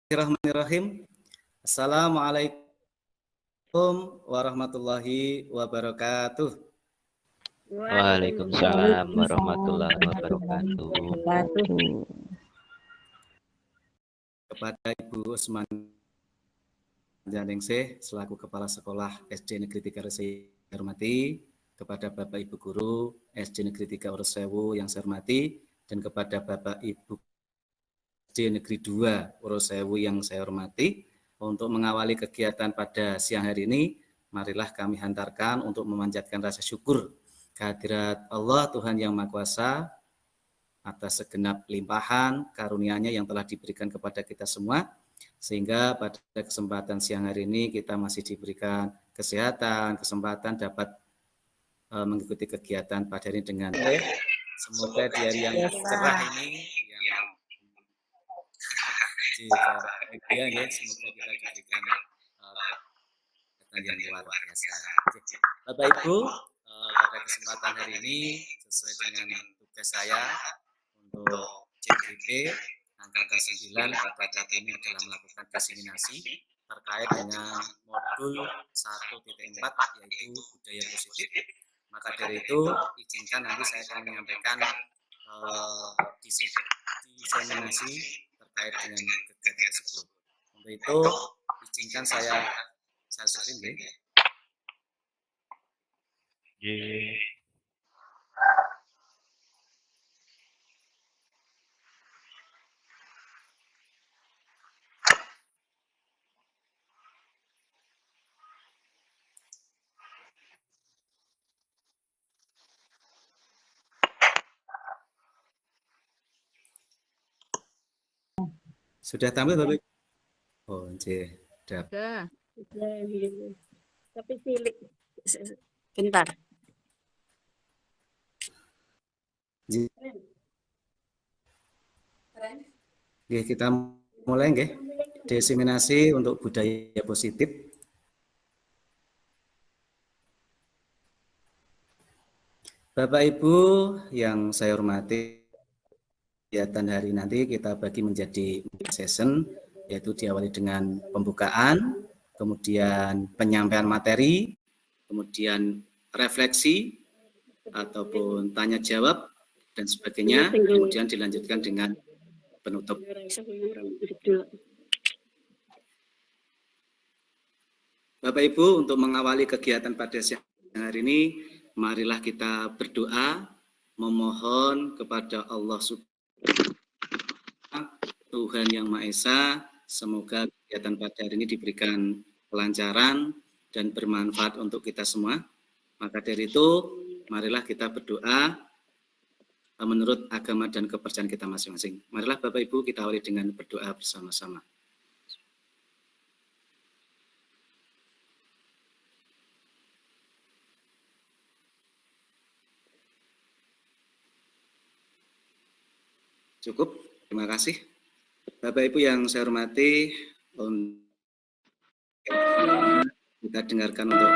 Bismillahirrahmanirrahim. Assalamualaikum warahmatullahi wabarakatuh. Waalaikumsalam warahmatullahi wabarakatuh. Kepada Ibu Usman Janingsih selaku Kepala Sekolah SD Negeri 3 Resi yang hormati, kepada Bapak Ibu Guru SD Negeri 3 Urosewu yang saya hormati, dan kepada Bapak Ibu SD Negeri 2 Urosewu yang saya hormati, untuk mengawali kegiatan pada siang hari ini, marilah kami hantarkan untuk memanjatkan rasa syukur kehadirat Allah Tuhan Yang Maha Kuasa atas segenap limpahan karunia-Nya yang telah diberikan kepada kita semua, sehingga pada kesempatan siang hari ini kita masih diberikan kesehatan, kesempatan dapat mengikuti kegiatan pada hari ini dengan baik. Semoga di hari yang cerah ini semoga kita diberikan yang luar biasa. Bapak Ibu, pada kesempatan hari ini sesuai dengan tugas saya untuk CGP angkatan 9 pada ini adalah melakukan diseminasi terkait dengan modul 1.4 yaitu budaya positif. Maka dari itu izinkan nanti saya akan menyampaikan diseminasi terkait dengan kegiatan tersebut. Untuk itu izinkan saya screen ya. Sudah tampil Bapak? Oh, sudah. Tapi cilik. Bentar. Oke, kita mulai nggih. Diseminasi untuk budaya positif. Bapak Ibu yang saya hormati, kegiatan hari nanti kita bagi menjadi session, yaitu diawali dengan pembukaan, kemudian penyampaian materi, kemudian refleksi ataupun tanya jawab dan sebagainya, kemudian dilanjutkan dengan penutup. Bapak Ibu, untuk mengawali kegiatan pada siang hari ini, marilah kita berdoa memohon kepada Allah Tuhan Yang Maha Esa, semoga kegiatan pada hari ini diberikan kelancaran dan bermanfaat untuk kita semua. Maka dari itu, marilah kita berdoa menurut agama dan kepercayaan kita masing-masing. Marilah Bapak Ibu kita awali dengan berdoa bersama-sama. Cukup, terima kasih. Bapak Ibu yang saya hormati, kita dengarkan untuk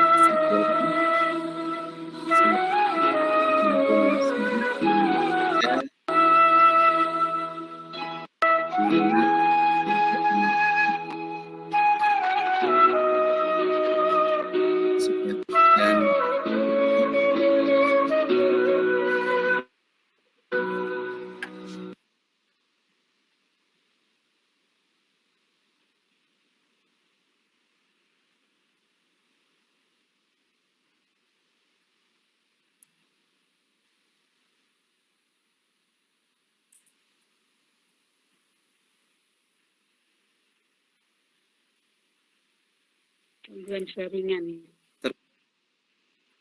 Gangguan jaringan.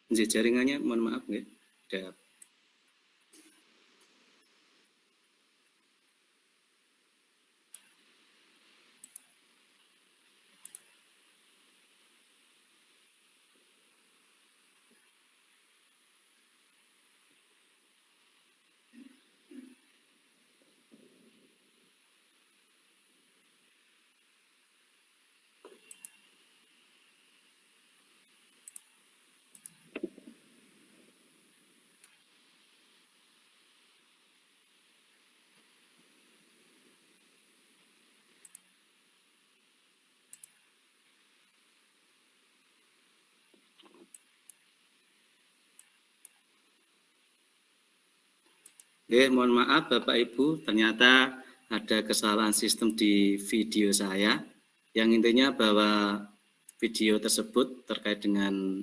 Jaringannya, mohon maaf ya. Ada. Mohon maaf Bapak Ibu, ternyata ada kesalahan sistem di video saya. Yang intinya bahwa video tersebut terkait dengan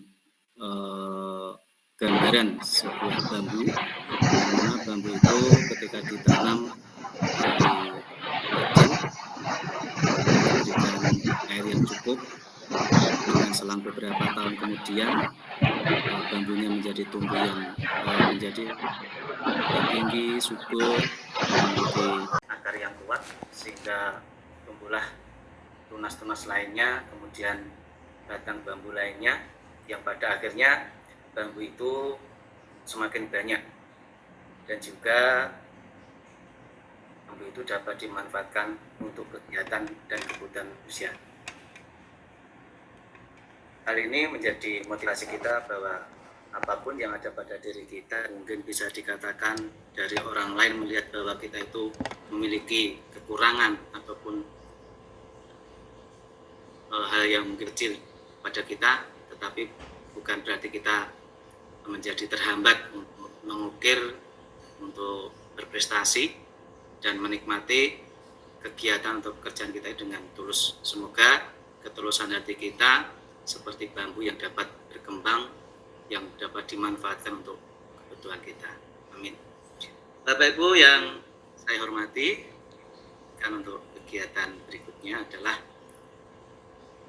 gambaran sebuah bambu, yang mana bambu itu ketika ditanam dari kecil diberikan air yang cukup, dengan selang beberapa tahun kemudian bambunya menjadi tumbuh yang menjadi tinggi, subur, memiliki akar yang kuat sehingga tumbuhlah tunas-tunas lainnya, kemudian batang bambu lainnya, yang pada akhirnya bambu itu semakin banyak dan juga bambu itu dapat dimanfaatkan untuk kegiatan dan kebutuhan manusia. Hal ini menjadi motivasi kita bahwa apapun yang ada pada diri kita, mungkin bisa dikatakan dari orang lain melihat bahwa kita itu memiliki kekurangan ataupun hal yang mungkin kecil pada kita, tetapi bukan berarti kita menjadi terhambat mengukir untuk berprestasi dan menikmati kegiatan atau pekerjaan kita dengan tulus. Semoga ketulusan hati kita seperti bambu yang dapat berkembang, yang dapat dimanfaatkan untuk kebutuhan kita. Amin. Bapak Ibu yang saya hormati, kan untuk kegiatan berikutnya adalah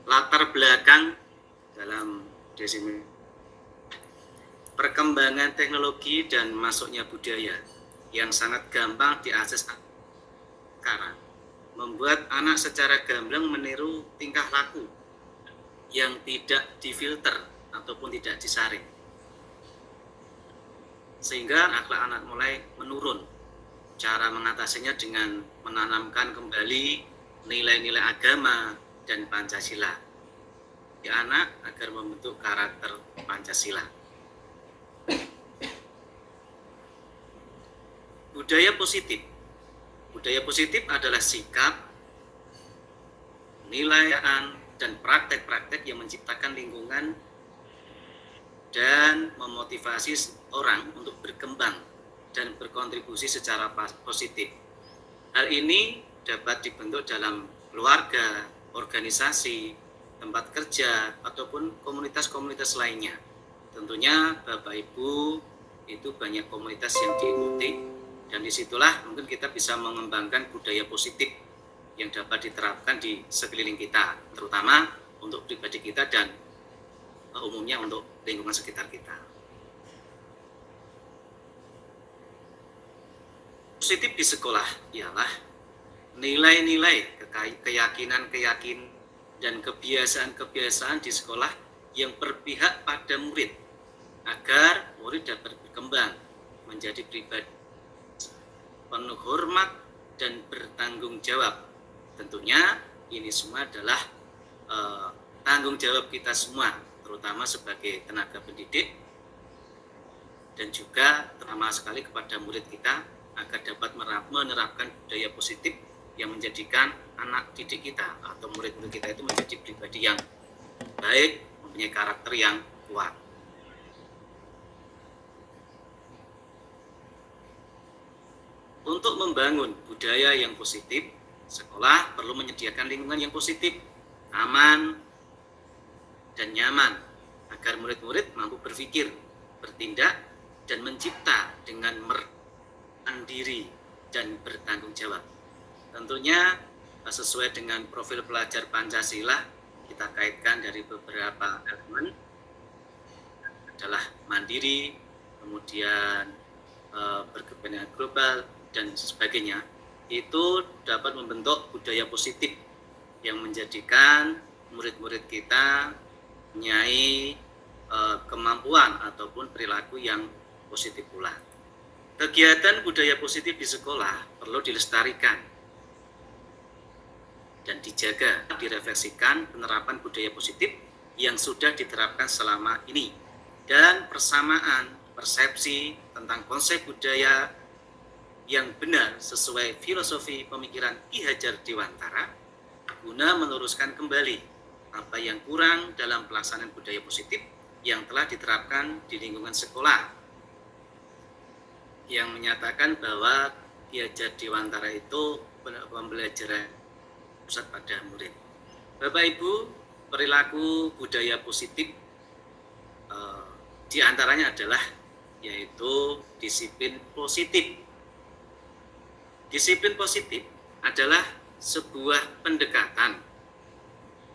latar belakang dalam desain perkembangan teknologi dan masuknya budaya yang sangat gampang diakses sekarang membuat anak secara gamblang meniru tingkah laku yang tidak difilter ataupun tidak disaring, sehingga akhlak anak mulai menurun. Cara mengatasinya dengan menanamkan kembali nilai-nilai agama dan Pancasila di anak agar membentuk karakter Pancasila. Budaya positif. Budaya positif adalah sikap, nilai, dan praktek-praktek yang menciptakan lingkungan dan memotivasi orang untuk berkembang dan berkontribusi secara positif. Hal ini dapat dibentuk dalam keluarga, organisasi, tempat kerja, ataupun komunitas-komunitas lainnya. Tentunya Bapak Ibu itu banyak komunitas yang diikuti, dan disitulah mungkin kita bisa mengembangkan budaya positif yang dapat diterapkan di sekeliling kita, terutama untuk pribadi kita dan umumnya untuk lingkungan sekitar kita. Positif di sekolah ialah nilai-nilai, keyakinan-keyakinan, dan kebiasaan-kebiasaan di sekolah yang berpihak pada murid, agar murid dapat berkembang menjadi pribadi penuh hormat dan bertanggung jawab. Tentunya ini semua adalah tanggung jawab kita semua, terutama sebagai tenaga pendidik dan juga terutama sekali kepada murid kita, agar dapat menerapkan budaya positif yang menjadikan anak didik kita atau murid-murid kita itu menjadi pribadi yang baik, mempunyai karakter yang kuat. Untuk membangun budaya yang positif, sekolah perlu menyediakan lingkungan yang positif, aman, dan nyaman, agar murid-murid mampu berpikir, bertindak, dan mencipta dengan mandiri dan bertanggung jawab. Tentunya sesuai dengan profil pelajar Pancasila, kita kaitkan dari beberapa elemen adalah mandiri, kemudian berkepentingan global, dan sebagainya. Itu dapat membentuk budaya positif yang menjadikan murid-murid kita mempunyai kemampuan ataupun perilaku yang positif pula. Kegiatan budaya positif di sekolah perlu dilestarikan dan dijaga, direfleksikan penerapan budaya positif yang sudah diterapkan selama ini, dan persamaan persepsi tentang konsep budaya yang benar sesuai filosofi pemikiran Ki Hajar Dewantara, guna meluruskan kembali apa yang kurang dalam pelaksanaan budaya positif yang telah diterapkan di lingkungan sekolah. yang menyatakan bahwa Ki-Hajar Dewantara itu pembelajaran pusat pada murid. Bapak Ibu, perilaku budaya positif di antaranya adalah yaitu disiplin positif. Disiplin positif adalah sebuah pendekatan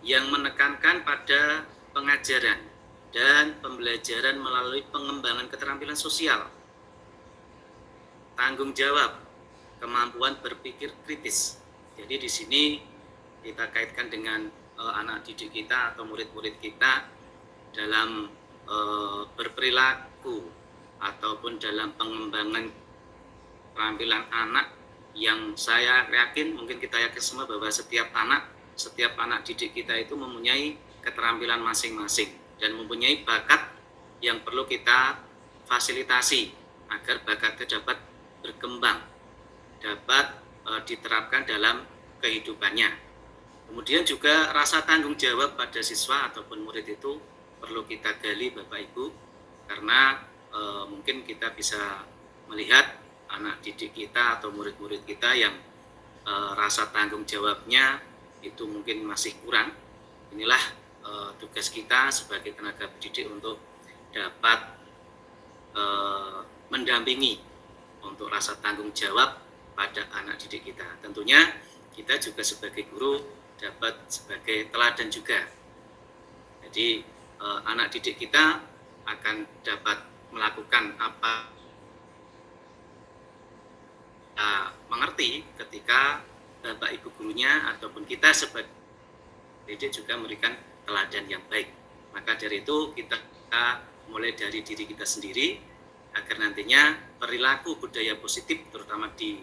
yang menekankan pada pengajaran dan pembelajaran melalui pengembangan keterampilan sosial, tanggung jawab, kemampuan berpikir kritis. Jadi di sini kita kaitkan dengan anak didik kita atau murid-murid kita dalam berperilaku ataupun dalam pengembangan keterampilan anak, yang saya yakin, mungkin kita yakin semua bahwa setiap anak didik kita itu mempunyai keterampilan masing-masing dan mempunyai bakat yang perlu kita fasilitasi agar bakatnya dapat berkembang, dapat diterapkan dalam kehidupannya. Kemudian juga rasa tanggung jawab pada siswa ataupun murid itu perlu kita gali Bapak Ibu, karena mungkin kita bisa melihat anak didik kita atau murid-murid kita yang rasa tanggung jawabnya itu mungkin masih kurang. Inilah tugas kita sebagai tenaga pendidik untuk dapat mendampingi untuk rasa tanggung jawab pada anak didik kita. Tentunya kita juga sebagai guru dapat sebagai teladan juga. Jadi anak didik kita akan dapat melakukan apa mengerti ketika Bapak Ibu gurunya ataupun kita sebagai didik juga memberikan teladan yang baik. Maka dari itu kita mulai dari diri kita sendiri agar nantinya perilaku budaya positif, terutama di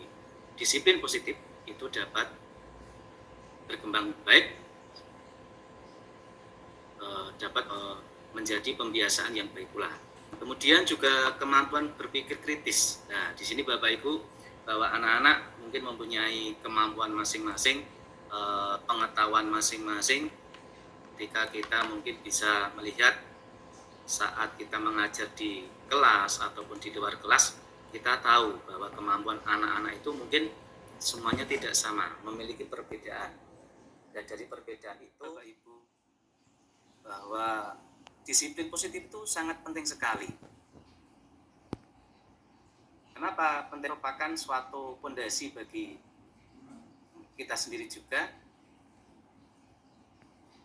disiplin positif, itu dapat berkembang baik, dapat menjadi pembiasaan yang baik pula. Kemudian juga kemampuan berpikir kritis. Nah, di sini Bapak Ibu, bahwa anak-anak mungkin mempunyai kemampuan masing-masing, pengetahuan masing-masing. Ketika kita mungkin bisa melihat saat kita mengajar di kelas ataupun di luar kelas, kita tahu bahwa kemampuan anak-anak itu mungkin semuanya tidak sama, memiliki perbedaan. Dan dari perbedaan itu, Bapak Ibu, bahwa disiplin positif itu sangat penting sekali. Kenapa penting? Merupakan suatu fondasi bagi kita sendiri juga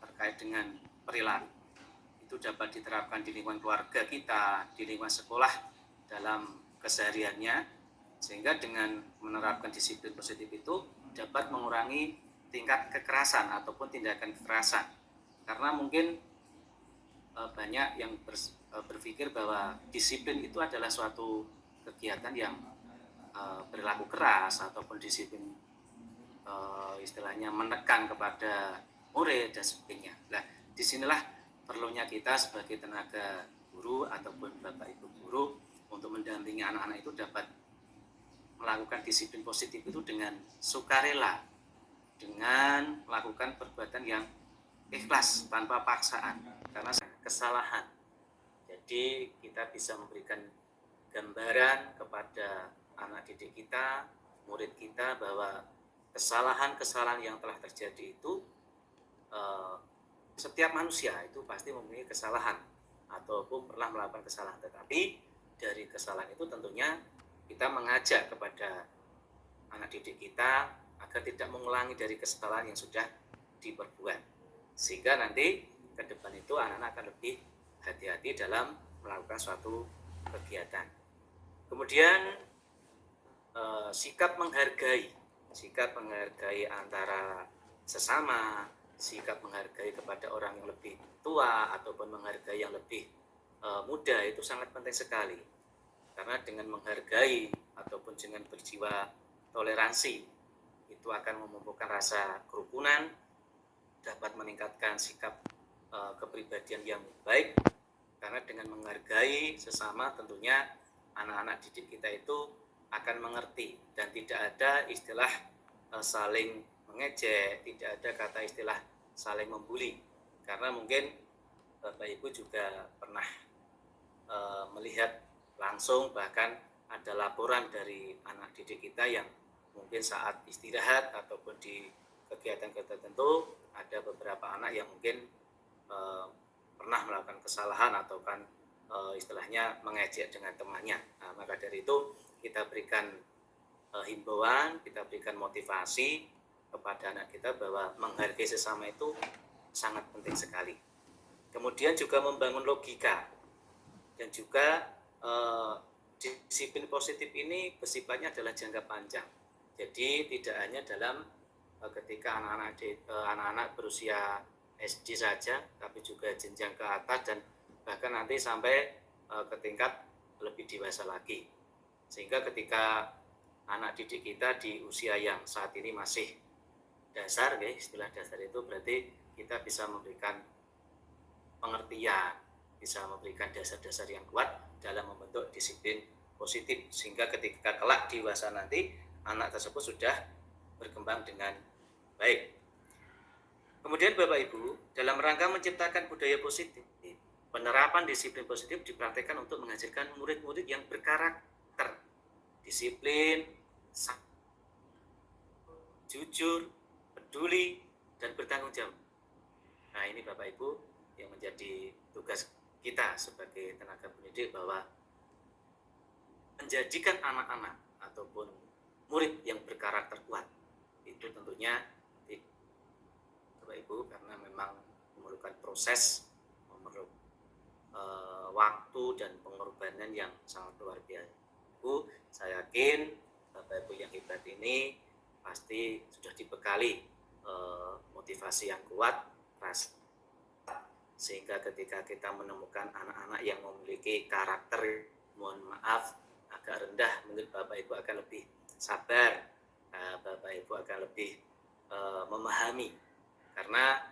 terkait dengan perilaku. Itu dapat diterapkan di lingkungan keluarga kita, di lingkungan sekolah, dalam kesehariannya, sehingga dengan menerapkan disiplin positif itu dapat mengurangi tingkat kekerasan ataupun tindakan kekerasan. Karena mungkin banyak yang berpikir bahwa disiplin itu adalah suatu kegiatan yang berlaku keras ataupun disiplin istilahnya menekan kepada murid dan sebagainya. Nah, disinilah perlunya kita sebagai tenaga guru ataupun Bapak Ibu guru untuk mendampingi anak-anak itu dapat melakukan disiplin positif itu dengan sukarela, dengan melakukan perbuatan yang ikhlas tanpa paksaan karena kesalahan. Jadi kita bisa memberikan gambaran kepada anak didik kita, murid kita, bahwa kesalahan-kesalahan yang telah terjadi itu setiap manusia itu pasti mempunyai kesalahan ataupun pernah melakukan kesalahan, tetapi dari kesalahan itu tentunya kita mengajak kepada anak didik kita agar tidak mengulangi dari kesalahan yang sudah diperbuat, sehingga nanti ke depan itu anak-anak akan lebih hati-hati dalam melakukan suatu kegiatan. Kemudian sikap menghargai antara sesama, sikap menghargai kepada orang yang lebih tua ataupun menghargai yang lebih muda itu sangat penting sekali. Karena dengan menghargai ataupun dengan berjiwa toleransi itu akan memupukkan rasa kerukunan, dapat meningkatkan sikap kepribadian yang baik. Karena dengan menghargai sesama tentunya anak-anak didik kita itu akan mengerti dan tidak ada istilah saling mengejek, tidak ada kata istilah saling membuli. Karena mungkin Bapak Ibu juga pernah melihat langsung bahkan ada laporan dari anak didik kita yang mungkin saat istirahat ataupun di kegiatan-kegiatan tertentu ada beberapa anak yang mungkin pernah melakukan kesalahan atau kan istilahnya mengejek dengan temannya. Nah, maka dari itu kita berikan himbauan, kita berikan motivasi kepada anak kita bahwa menghargai sesama itu sangat penting sekali. Kemudian juga membangun logika dan juga disiplin positif ini bersifatnya adalah jangka panjang. Jadi tidak hanya dalam ketika anak-anak berusia SD saja, tapi juga jenjang ke atas dan bahkan nanti sampai ke tingkat lebih dewasa lagi. Sehingga ketika anak didik kita di usia yang saat ini masih dasar, ya, istilah dasar itu berarti kita bisa memberikan pengertian, bisa memberikan dasar-dasar yang kuat dalam membentuk disiplin positif, sehingga ketika kelak dewasa nanti anak tersebut sudah berkembang dengan baik. Kemudian Bapak Ibu, dalam rangka menciptakan budaya positif, penerapan disiplin positif dipraktikkan untuk menghasilkan murid-murid yang berkarakter, disiplin, jujur, peduli, dan bertanggung jawab. Nah, ini Bapak Ibu yang menjadi tugas kita sebagai tenaga pendidik, bahwa menjadikan anak-anak ataupun murid yang berkarakter kuat itu tentunya Bapak Ibu, karena memang memerlukan proses, memerlukan waktu dan pengorbanan yang sangat luar biasa. Bu, saya yakin Bapak Ibu yang hebat ini pasti sudah dibekali motivasi yang kuat, sehingga ketika kita menemukan anak-anak yang memiliki karakter, mohon maaf, agak rendah, mungkin Bapak Ibu akan lebih sabar, Bapak Ibu akan lebih memahami, karena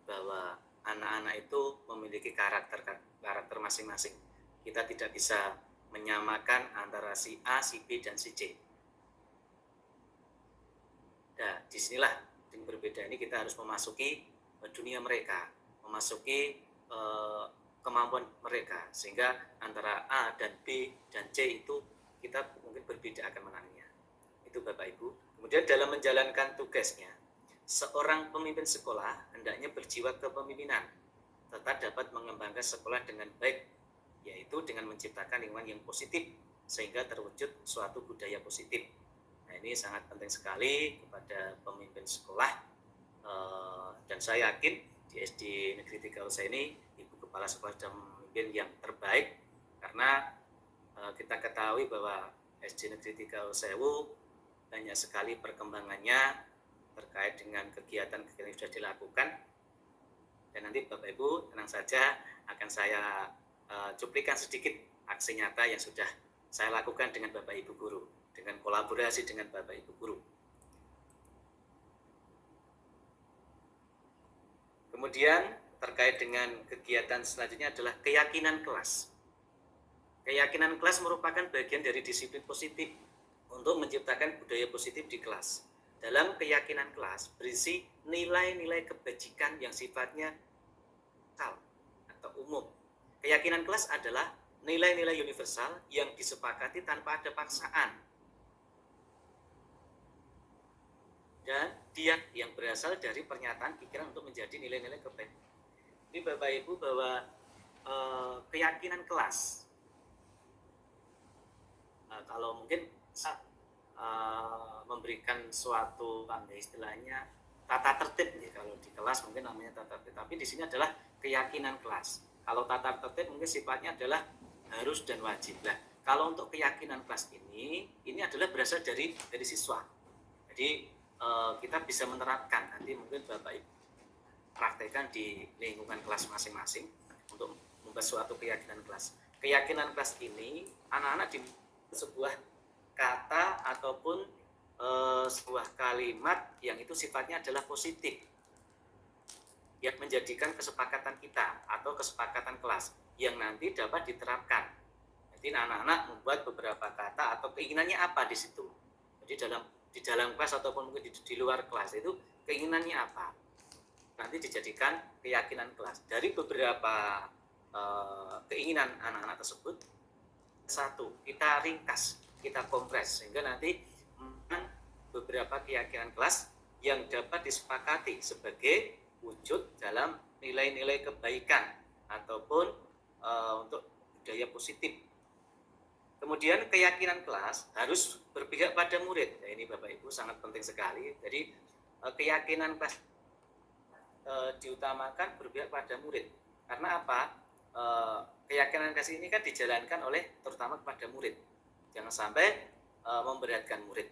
bahwa anak-anak itu memiliki karakter masing-masing. Kita tidak bisa menyamakan antara si A, si B, dan si C. Nah, disinilah yang berbeda ini kita harus memasuki dunia mereka, memasuki kemampuan mereka, sehingga antara A dan B dan C itu kita mungkin berbeda akan menangnya. Itu Bapak Ibu. Kemudian dalam menjalankan tugasnya, seorang pemimpin sekolah hendaknya berjiwa kepemimpinan, serta dapat mengembangkan sekolah dengan baik, yaitu dengan menciptakan lingkungan yang positif, sehingga terwujud suatu budaya positif. Nah, ini sangat penting sekali kepada pemimpin sekolah, dan saya yakin di SD Negeri 3 Usaha ini Ibu Kepala Sekolah sudah memimpin yang terbaik, karena kita ketahui bahwa SD Negeri 3 Usaha banyak sekali perkembangannya terkait dengan kegiatan-kegiatan yang sudah dilakukan. Dan nanti Bapak Ibu tenang saja, akan saya cuplikan sedikit aksi nyata yang sudah saya lakukan dengan Bapak Ibu guru, dengan kolaborasi dengan Bapak Ibu guru. Kemudian terkait dengan kegiatan selanjutnya adalah keyakinan kelas. Keyakinan kelas merupakan bagian dari disiplin positif untuk menciptakan budaya positif di kelas. Dalam keyakinan kelas berisi nilai-nilai kebajikan yang sifatnya universal atau umum. Keyakinan kelas adalah nilai-nilai universal yang disepakati tanpa ada paksaan, dan dia yang berasal dari pernyataan pikiran untuk menjadi nilai-nilai kebaikan. Ini Bapak Ibu, bahwa keyakinan kelas, kalau mungkin memberikan suatu istilahnya tata tertib, ya, kalau di kelas mungkin namanya tata tertib, tapi di sini adalah keyakinan kelas. Kalau tata tertib mungkin sifatnya adalah harus dan wajib. Nah, kalau untuk keyakinan kelas ini adalah berasal dari siswa. Jadi kita bisa menerapkan, nanti mungkin Bapak Ibu praktekkan di lingkungan kelas masing-masing untuk membuat suatu keyakinan kelas. Keyakinan kelas ini anak-anak di sebuah kata ataupun sebuah kalimat yang itu sifatnya adalah positif, yang menjadikan kesepakatan kita atau kesepakatan kelas yang nanti dapat diterapkan. Jadi anak-anak membuat beberapa kata atau keinginannya apa di situ. Jadi di dalam kelas ataupun mungkin di luar kelas itu keinginannya apa, nanti dijadikan keyakinan kelas. Dari beberapa keinginan anak-anak tersebut, satu, kita ringkas, kita kompres, sehingga nanti beberapa keyakinan kelas yang dapat disepakati sebagai wujud dalam nilai-nilai kebaikan ataupun untuk budaya positif. Kemudian keyakinan kelas harus berpihak pada murid. Nah, ini Bapak Ibu sangat penting sekali. Jadi keyakinan kelas diutamakan berpihak pada murid. Karena apa? Keyakinan kelas ini kan dijalankan oleh terutama kepada murid. Jangan sampai memberatkan murid.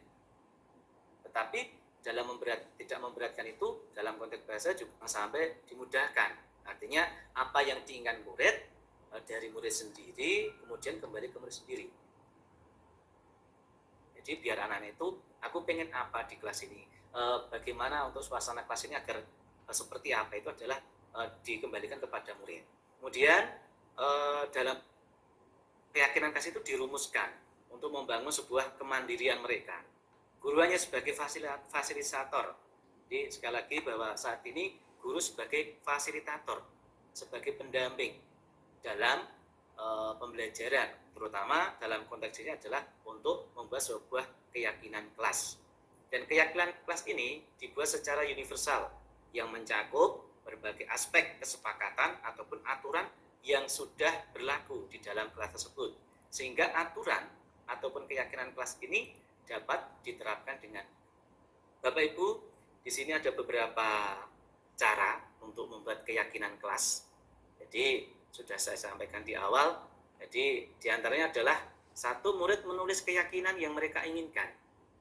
Tetapi dalam tidak memberatkan itu dalam konteks bahasa juga sampai dimudahkan. Artinya apa yang diinginkan murid dari murid sendiri kemudian kembali ke murid sendiri. Jadi biar anak-anak itu aku pengen apa di kelas ini, bagaimana untuk suasana kelas ini agar seperti apa, itu adalah dikembalikan kepada murid. Kemudian dalam keyakinan kelas itu dirumuskan untuk membangun sebuah kemandirian mereka. Guru hanya sebagai fasilitator. Jadi sekali lagi bahwa saat ini guru sebagai fasilitator, sebagai pendamping dalam pembelajaran, terutama dalam konteks ini adalah untuk membuat sebuah keyakinan kelas. Dan keyakinan kelas ini dibuat secara universal yang mencakup berbagai aspek kesepakatan ataupun aturan yang sudah berlaku di dalam kelas tersebut. Sehingga aturan ataupun keyakinan kelas ini dapat diterapkan dengan Bapak Ibu. Di sini ada beberapa cara untuk membuat keyakinan kelas. Jadi sudah saya sampaikan di awal. Jadi diantaranya adalah satu, murid menulis keyakinan yang mereka inginkan.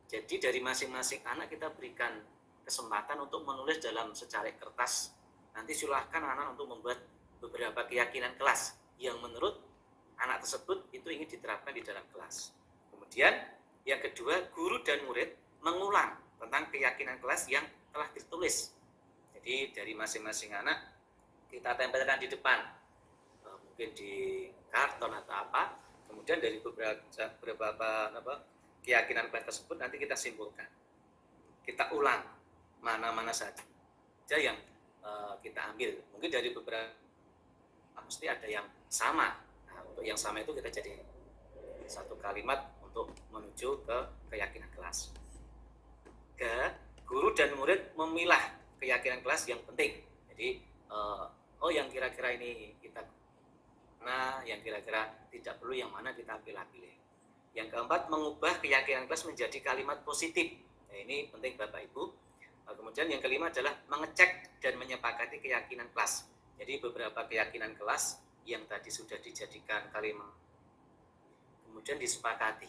Jadi dari masing-masing anak kita berikan kesempatan untuk menulis dalam secari kertas. Nanti silahkan anak untuk membuat beberapa keyakinan kelas yang menurut anak tersebut itu ingin diterapkan di dalam kelas. Kemudian yang kedua, guru dan murid mengulang tentang keyakinan kelas yang telah ditulis. Jadi dari masing-masing anak kita tempelkan di depan, mungkin di karton atau apa. Kemudian dari beberapa keyakinan kelas tersebut nanti kita simpulkan. Kita ulang mana-mana saja yang kita ambil. Mungkin dari beberapa mesti ada yang sama. Nah, untuk yang sama itu kita jadi satu kalimat untuk menuju ke keyakinan kelas. Guru dan murid memilah keyakinan kelas yang penting. Jadi yang kira-kira ini kita, nah yang kira-kira tidak perlu, yang mana kita pilih-pilih. Yang keempat, mengubah keyakinan kelas menjadi kalimat positif. Nah, ini penting Bapak Ibu. Kemudian yang kelima adalah mengecek dan menyepakati keyakinan kelas. Jadi beberapa keyakinan kelas yang tadi sudah dijadikan kalimat kemudian disepakati.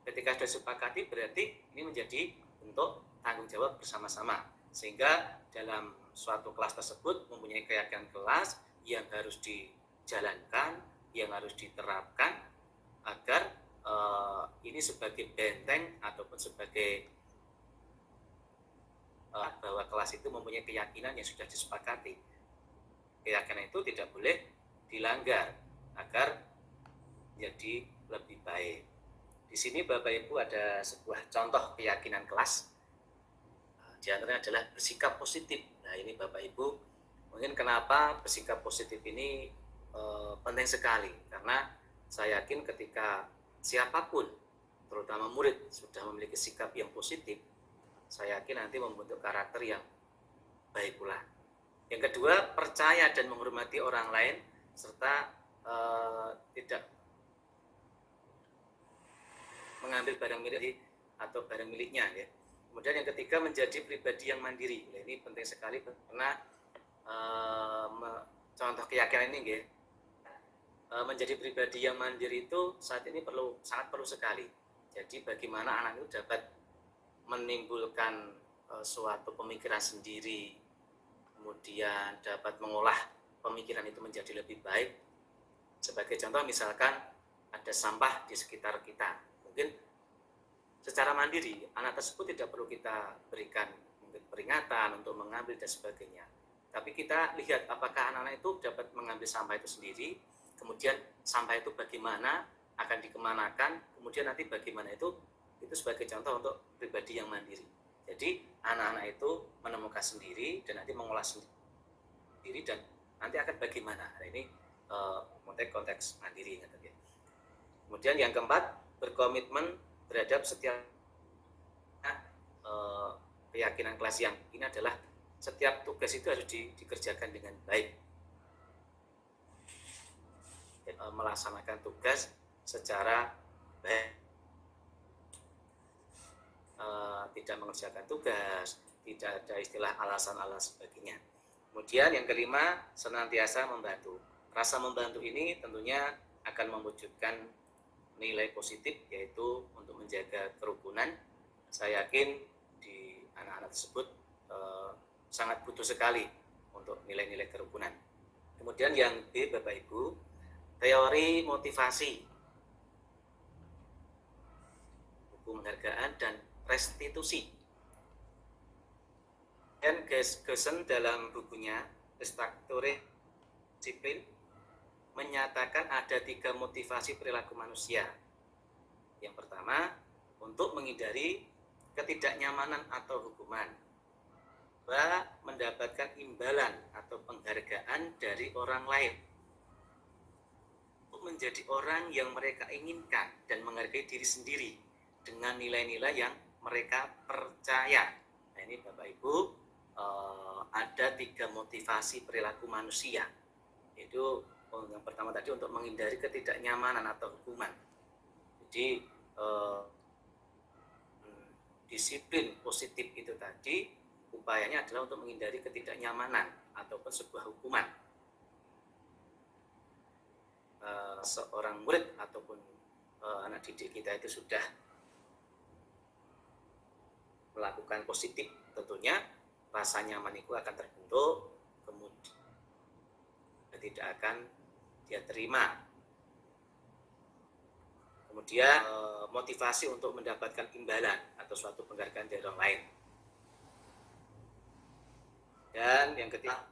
Ketika sudah disepakati berarti ini menjadi bentuk tanggung jawab bersama-sama. Sehingga dalam suatu kelas tersebut mempunyai keyakinan kelas yang harus dijalankan, yang harus diterapkan agar ini sebagai benteng ataupun sebagai bahwa kelas itu mempunyai keyakinan yang sudah disepakati. Keyakinan itu tidak boleh dilanggar agar menjadi lebih baik. Di sini Bapak Ibu ada sebuah contoh keyakinan kelas. Di antaranya adalah bersikap positif. Nah, ini Bapak Ibu, mungkin kenapa bersikap positif ini penting sekali, karena saya yakin ketika siapapun, terutama murid, sudah memiliki sikap yang positif, saya yakin nanti membentuk karakter yang baik pula. Yang kedua, percaya dan menghormati orang lain serta tidak mengambil barang milik atau barang miliknya, ya. Kemudian yang ketiga, menjadi pribadi yang mandiri. Nah, ini penting sekali karena contoh keyakinan ini, ya. Menjadi pribadi yang mandiri itu saat ini sangat perlu sekali. Jadi bagaimana anak itu dapat menimbulkan suatu pemikiran sendiri, kemudian dapat mengolah pemikiran itu menjadi lebih baik. Sebagai contoh, misalkan ada sampah di sekitar kita, mungkin secara mandiri anak tersebut tidak perlu kita berikan mungkin peringatan untuk mengambil dan sebagainya, tapi kita lihat apakah anak-anak itu dapat mengambil sampah itu sendiri, kemudian sampah itu bagaimana akan dikemanakan, kemudian nanti bagaimana itu sebagai contoh untuk pribadi yang mandiri. Jadi anak-anak itu menemukan sendiri dan nanti mengolah sendiri dan nanti akan bagaimana. Nah, ini konteks mandiri. Kemudian yang keempat, berkomitmen terhadap setiap keyakinan kelas yang ini adalah setiap tugas itu harus dikerjakan dengan baik. Melaksanakan tugas secara baik, tidak mengerjakan tugas, tidak ada istilah alasan-alasan sebagainya. Kemudian yang kelima, senantiasa membantu. Rasa membantu ini tentunya akan mewujudkan nilai positif, yaitu untuk menjaga kerukunan. Saya yakin di anak-anak tersebut sangat butuh sekali untuk nilai-nilai kerukunan. Kemudian yang B, Bapak Ibu, teori motivasi, buku penghargaan dan restitusi. Dan Gesen dalam bukunya Restruktur Disiplin menyatakan ada 3 motivasi perilaku manusia. Yang pertama, untuk menghindari ketidaknyamanan atau hukuman. Kedua, mendapatkan imbalan atau penghargaan dari orang lain. Untuk menjadi orang yang mereka inginkan dan menghargai diri sendiri dengan nilai-nilai yang mereka percaya. Nah, ini Bapak Ibu, ada 3 motivasi perilaku manusia. Itu yang pertama tadi untuk menghindari ketidaknyamanan atau hukuman. Jadi disiplin positif itu tadi upayanya adalah untuk menghindari ketidaknyamanan ataupun sebuah hukuman. Seorang murid ataupun anak didik kita itu sudah melakukan positif, tentunya rasa nyaman itu akan terbentuk, kemudian tidak akan dia terima. Kemudian motivasi untuk mendapatkan imbalan atau suatu penghargaan dari orang lain. Dan yang ketiga,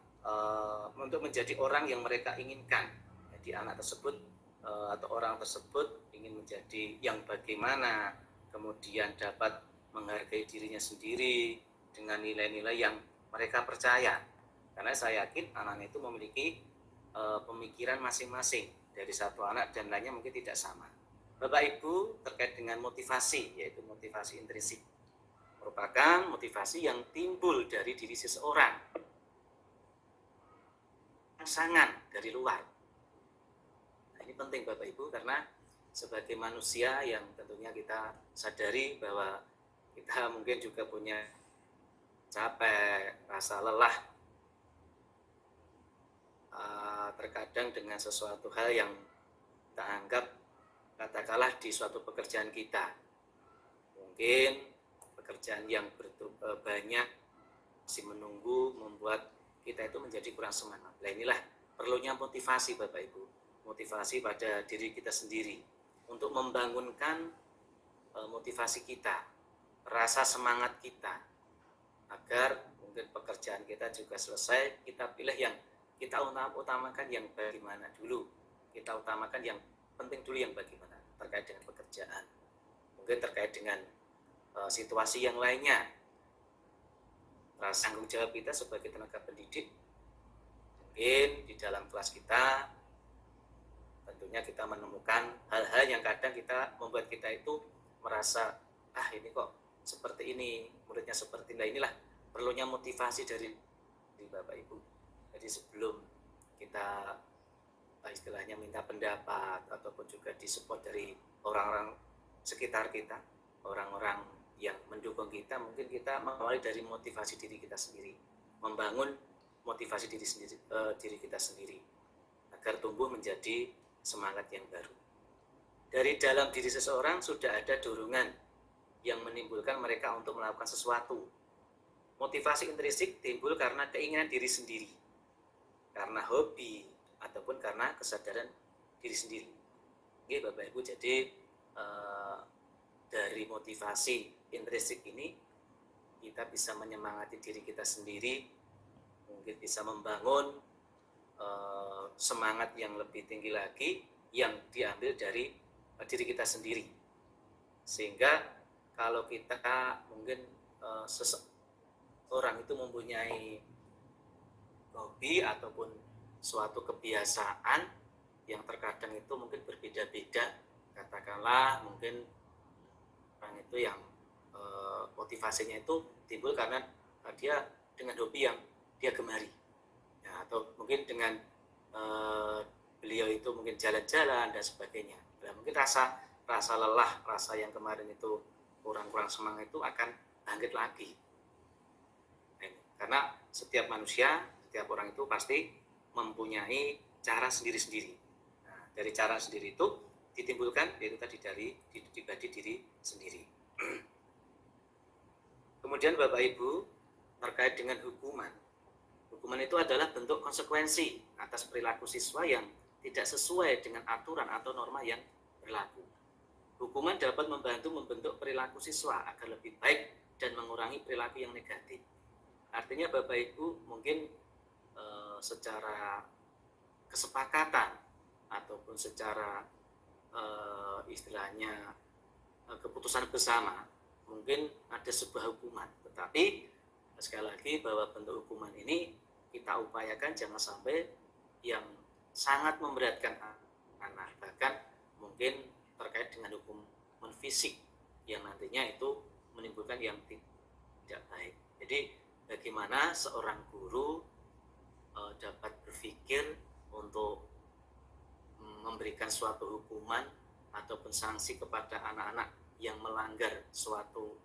untuk menjadi orang yang mereka inginkan. Jadi anak tersebut atau orang tersebut ingin menjadi yang bagaimana, kemudian dapat menghargai dirinya sendiri dengan nilai-nilai yang mereka percaya. Karena saya yakin anak-anak itu memiliki pemikiran masing-masing, dari satu anak dan lainnya mungkin tidak sama. Bapak Ibu, terkait dengan motivasi, yaitu motivasi intrinsik, merupakan motivasi yang timbul dari diri seseorang, rangsangan dari luar. Nah, ini penting Bapak Ibu, karena sebagai manusia yang tentunya kita sadari bahwa kita mungkin juga punya capek, rasa lelah, terkadang dengan sesuatu hal yang kita anggap katakanlah di suatu pekerjaan kita, mungkin pekerjaan yang banyak masih menunggu, membuat kita itu menjadi kurang semangat. Nah, inilah perlunya motivasi Bapak Ibu, motivasi pada diri kita sendiri untuk membangunkan motivasi kita, rasa semangat kita, agar mungkin pekerjaan kita juga selesai, kita pilih yang kita utamakan yang bagaimana dulu, kita utamakan yang penting dulu yang bagaimana terkait dengan pekerjaan, mungkin terkait dengan situasi yang lainnya. Rasa tanggung jawab kita sebagai tenaga pendidik, mungkin di dalam kelas kita tentunya kita menemukan hal-hal yang kadang kita membuat kita itu merasa ini kok seperti ini, muridnya seperti ini. Inilah perlunya motivasi dari Bapak Ibu. Jadi sebelum kita istilahnya minta pendapat ataupun juga disupport dari orang-orang sekitar kita, orang-orang yang mendukung kita, mungkin kita mengawali dari motivasi diri kita sendiri, membangun motivasi diri kita sendiri agar tumbuh menjadi semangat yang baru. Dari dalam diri seseorang sudah ada dorongan yang menimbulkan mereka untuk melakukan sesuatu. Motivasi intrinsik timbul karena keinginan diri sendiri, karena hobi, ataupun karena kesadaran diri sendiri. Oke Bapak Ibu, jadi dari motivasi intrinsik ini kita bisa menyemangati diri kita sendiri, mungkin bisa membangun semangat yang lebih tinggi lagi yang diambil dari diri kita sendiri. Sehingga kalau kita mungkin seseorang itu mempunyai hobi ataupun suatu kebiasaan yang terkadang itu mungkin berbeda-beda katakanlah mungkin orang itu yang motivasinya itu timbul karena dia dengan hobi yang dia gemari, ya, atau mungkin dengan beliau itu mungkin jalan-jalan dan sebagainya. Nah, mungkin rasa lelah, rasa yang kemarin itu kurang semangat itu akan bangkit lagi. Nah, karena setiap manusia, setiap orang itu pasti mempunyai cara sendiri-sendiri. Nah, dari cara sendiri itu ditimbulkan yaitu tadi dari pribadi diri sendiri. Kemudian Bapak Ibu, terkait dengan hukuman. Hukuman itu adalah bentuk konsekuensi atas perilaku siswa yang tidak sesuai dengan aturan atau norma yang berlaku. Hukuman dapat membantu membentuk perilaku siswa agar lebih baik dan mengurangi perilaku yang negatif. Artinya Bapak Ibu mungkin secara kesepakatan ataupun secara istilahnya keputusan bersama mungkin ada sebuah hukuman, tetapi sekali lagi bahwa bentuk hukuman ini kita upayakan jangan sampai yang sangat memberatkan anak, bahkan mungkin terkait dengan hukuman fisik yang nantinya itu menimbulkan yang tidak baik. Jadi bagaimana seorang guru dapat berpikir untuk memberikan suatu hukuman ataupun sanksi kepada anak-anak yang melanggar suatu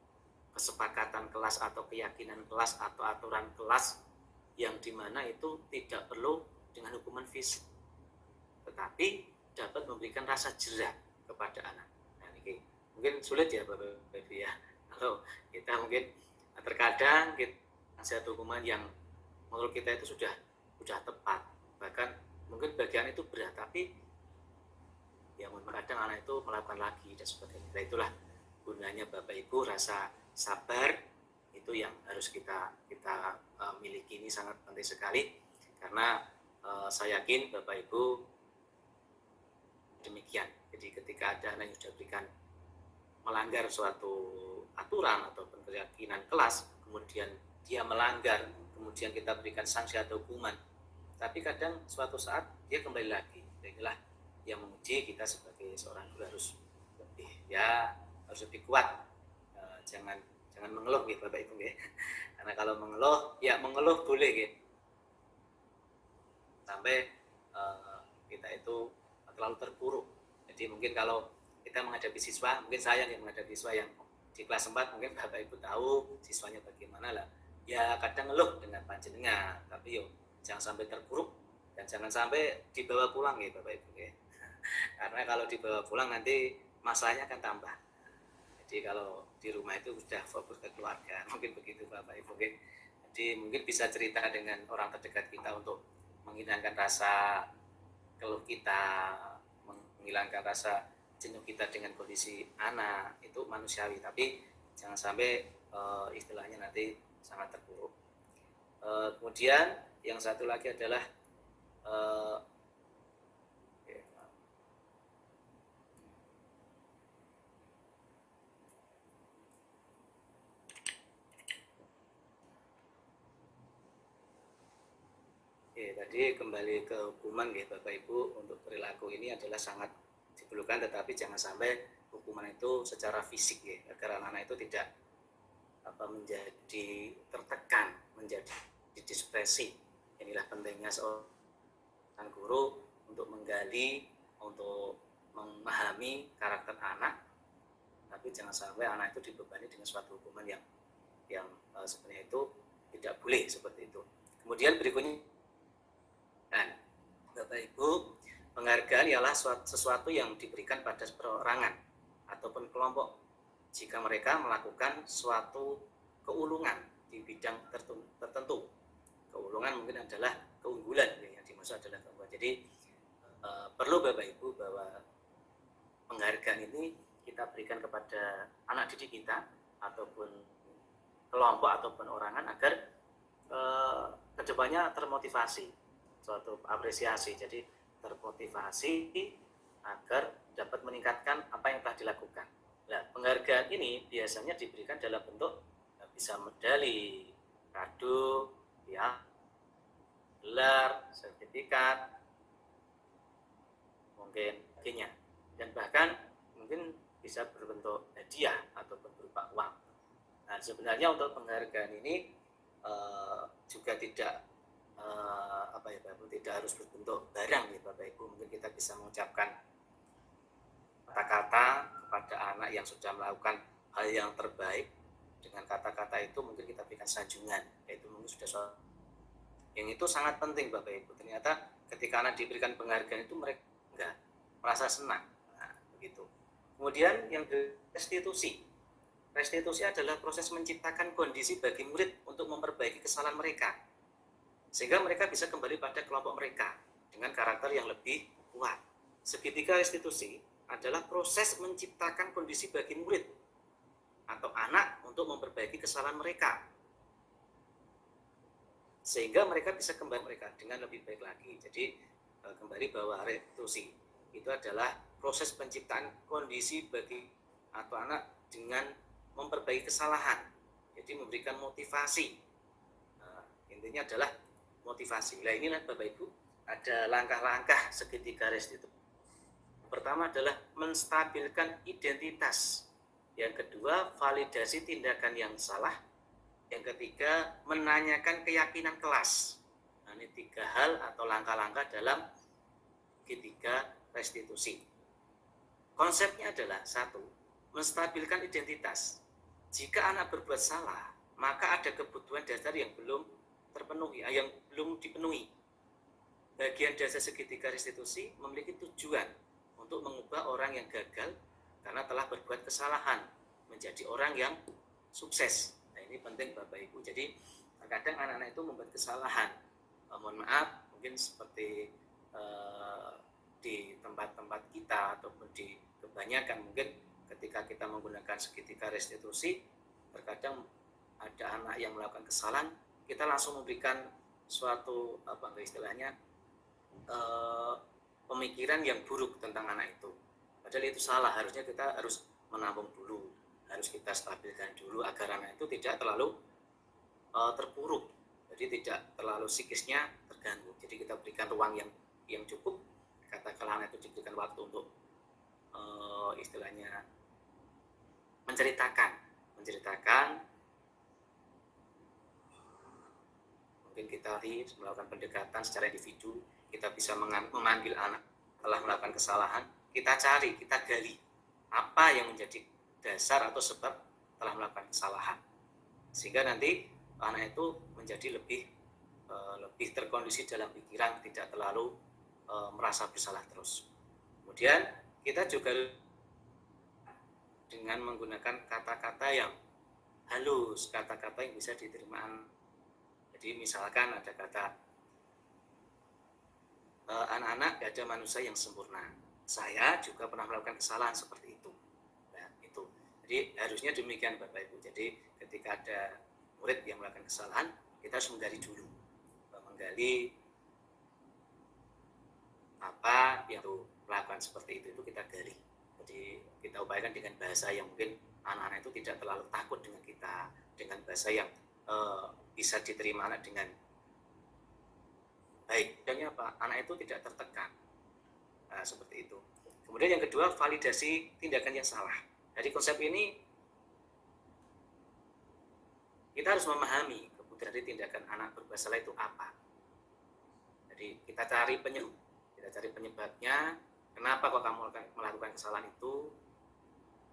kesepakatan kelas atau keyakinan kelas atau aturan kelas yang dimana itu tidak perlu dengan hukuman fisik, tetapi dapat memberikan rasa jerah kepada anak. Nah, ini mungkin sulit ya Bapak Ibu ya, kalau kita mungkin terkadang kita nasihat hukuman yang menurut kita itu sudah tepat, bahkan mungkin bagian itu berat, tapi yang kadang anak itu melakukan lagi dan sebagainya. Nah, itulah gunanya Bapak Ibu, rasa sabar itu yang harus kita miliki, ini sangat penting sekali, karena saya yakin Bapak Ibu demikian. Jadi ketika ada anak yang sudah berikan melanggar suatu aturan ataupun keyakinan kelas, kemudian dia melanggar, kemudian kita berikan sanksi atau hukuman, tapi kadang suatu saat dia kembali lagi. Inilah yang menguji kita sebagai seorang guru harus lebih kuat. Jangan mengeluh gitu Bapak Ibu ya. Karena kalau mengeluh boleh gitu, sampai kita itu terlalu terpuruk. Jadi mungkin kalau kita menghadapi siswa, mungkin saya yang menghadapi siswa yang di kelas 4, mungkin Bapak Ibu tahu siswanya bagaimana lah. Ya kadang ngeluh dengan panjenengan, tapi jangan sampai terpuruk dan jangan sampai dibawa pulang ya Bapak Ibu ya. Karena kalau dibawa pulang nanti masalahnya akan tambah. Jadi kalau di rumah itu sudah fokus ke keluarga, mungkin begitu Bapak Ibu. Jadi mungkin bisa cerita dengan orang terdekat kita untuk menghilangkan rasa keluh kita, menghilangkan rasa jenuh kita dengan kondisi anak, itu manusiawi, tapi jangan sampai istilahnya nanti sangat terpuruk. Kemudian yang satu lagi adalah tadi kembali ke hukuman ya Bapak Ibu, untuk perilaku ini adalah sangat diperlukan, tetapi jangan sampai hukuman itu secara fisik ya, agar anak-anak itu tidak menjadi tertekan, menjadi dispresi. Inilah pentingnya seorang guru untuk menggali, untuk memahami karakter anak, tapi jangan sampai anak itu dibebani dengan suatu hukuman yang sebenarnya itu tidak boleh seperti itu. Kemudian berikutnya, Bapak Ibu, penghargaan ialah sesuatu yang diberikan pada perorangan ataupun kelompok jika mereka melakukan suatu keulungan di bidang tertentu. Keulungan mungkin adalah keunggulan, yang dimaksud adalah keunggulan. Jadi perlu Bapak Ibu bahwa penghargaan ini kita berikan kepada anak didik kita ataupun kelompok ataupun orangan agar kedepannya termotivasi, suatu apresiasi. Jadi termotivasi agar dapat meningkatkan apa yang telah dilakukan. Nah, penghargaan ini biasanya diberikan dalam bentuk bisa medali, kado, ya, gelar, sertifikat, mungkin sebagainya. Dan bahkan mungkin bisa berbentuk hadiah ataupun berupa uang. Nah, sebenarnya untuk penghargaan ini juga tidak tidak harus berbentuk barang ya Bapak Ibu. Mungkin kita bisa mengucapkan kata-kata kepada anak yang sudah melakukan hal yang terbaik. Dengan kata-kata itu mungkin kita berikan sanjungan, yaitu mungkin sudah soal yang itu sangat penting Bapak Ibu. Ternyata ketika anak diberikan penghargaan itu mereka enggak merasa senang. Nah, begitu. Kemudian yang restitusi. Restitusi adalah proses menciptakan kondisi bagi murid untuk memperbaiki kesalahan mereka, sehingga mereka bisa kembali pada kelompok mereka dengan karakter yang lebih kuat. Segitiga restitusi adalah proses menciptakan kondisi bagi murid atau anak untuk memperbaiki kesalahan mereka, sehingga mereka bisa kembali mereka dengan lebih baik lagi. Jadi kembali bahwa restitusi itu adalah proses penciptaan kondisi bagi atau anak dengan memperbaiki kesalahan. Jadi memberikan motivasi. Intinya adalah motivasi. Nah, inilah Bapak Ibu, ada langkah-langkah segitiga restitusi. Pertama adalah menstabilkan identitas. Yang kedua, validasi tindakan yang salah. Yang ketiga, menanyakan keyakinan kelas. Nah, ini 3 hal atau langkah-langkah dalam segitiga restitusi. Konsepnya adalah 1, menstabilkan identitas. Jika anak berbuat salah, maka ada kebutuhan dasar yang belum terpenuhi, yang belum dipenuhi. Bagian dasar segitiga restitusi memiliki tujuan untuk mengubah orang yang gagal karena telah berbuat kesalahan menjadi orang yang sukses. Nah, ini penting Bapak Ibu. Jadi terkadang anak-anak itu membuat kesalahan. Mohon maaf, mungkin seperti di tempat-tempat kita ataupun di kebanyakan mungkin ketika kita menggunakan segitiga restitusi, terkadang ada anak yang melakukan kesalahan, kita langsung memberikan suatu istilahnya pemikiran yang buruk tentang anak itu. Padahal itu salah. Harusnya kita harus menampung dulu, harus kita stabilkan dulu agar anak itu tidak terlalu terpuruk, jadi tidak terlalu psikisnya terganggu. Jadi kita berikan ruang yang cukup. Katakanlah anak itu diberikan waktu untuk istilahnya menceritakan, mungkin kita melakukan pendekatan secara individu. Kita bisa memanggil anak telah melakukan kesalahan, kita cari, kita gali apa yang menjadi dasar atau sebab telah melakukan kesalahan, sehingga nanti anak itu menjadi lebih terkondisi dalam pikiran, tidak terlalu merasa bersalah terus. Kemudian kita juga dengan menggunakan kata-kata yang halus, kata-kata yang bisa diterima. Jadi misalkan ada kata anak-anak gak ada manusia yang sempurna. Saya juga pernah melakukan kesalahan seperti itu. Nah, itu. Jadi harusnya demikian Bapak Ibu. Jadi ketika ada murid yang melakukan kesalahan, kita harus menggali dulu. Menggali apa yang melakukan seperti itu kita gali. Jadi kita upayakan dengan bahasa yang mungkin anak-anak itu tidak terlalu takut dengan kita, dengan bahasa yang bisa diterima anak dengan baik. Dan apa? Anak itu tidak tertekan. Nah, seperti itu. Kemudian yang kedua, validasi tindakan yang salah. Dari konsep ini kita harus memahami kemudian dari tindakan anak berbuat salah itu apa. Jadi kita cari penyebabnya. Kenapa kok kamu melakukan kesalahan itu?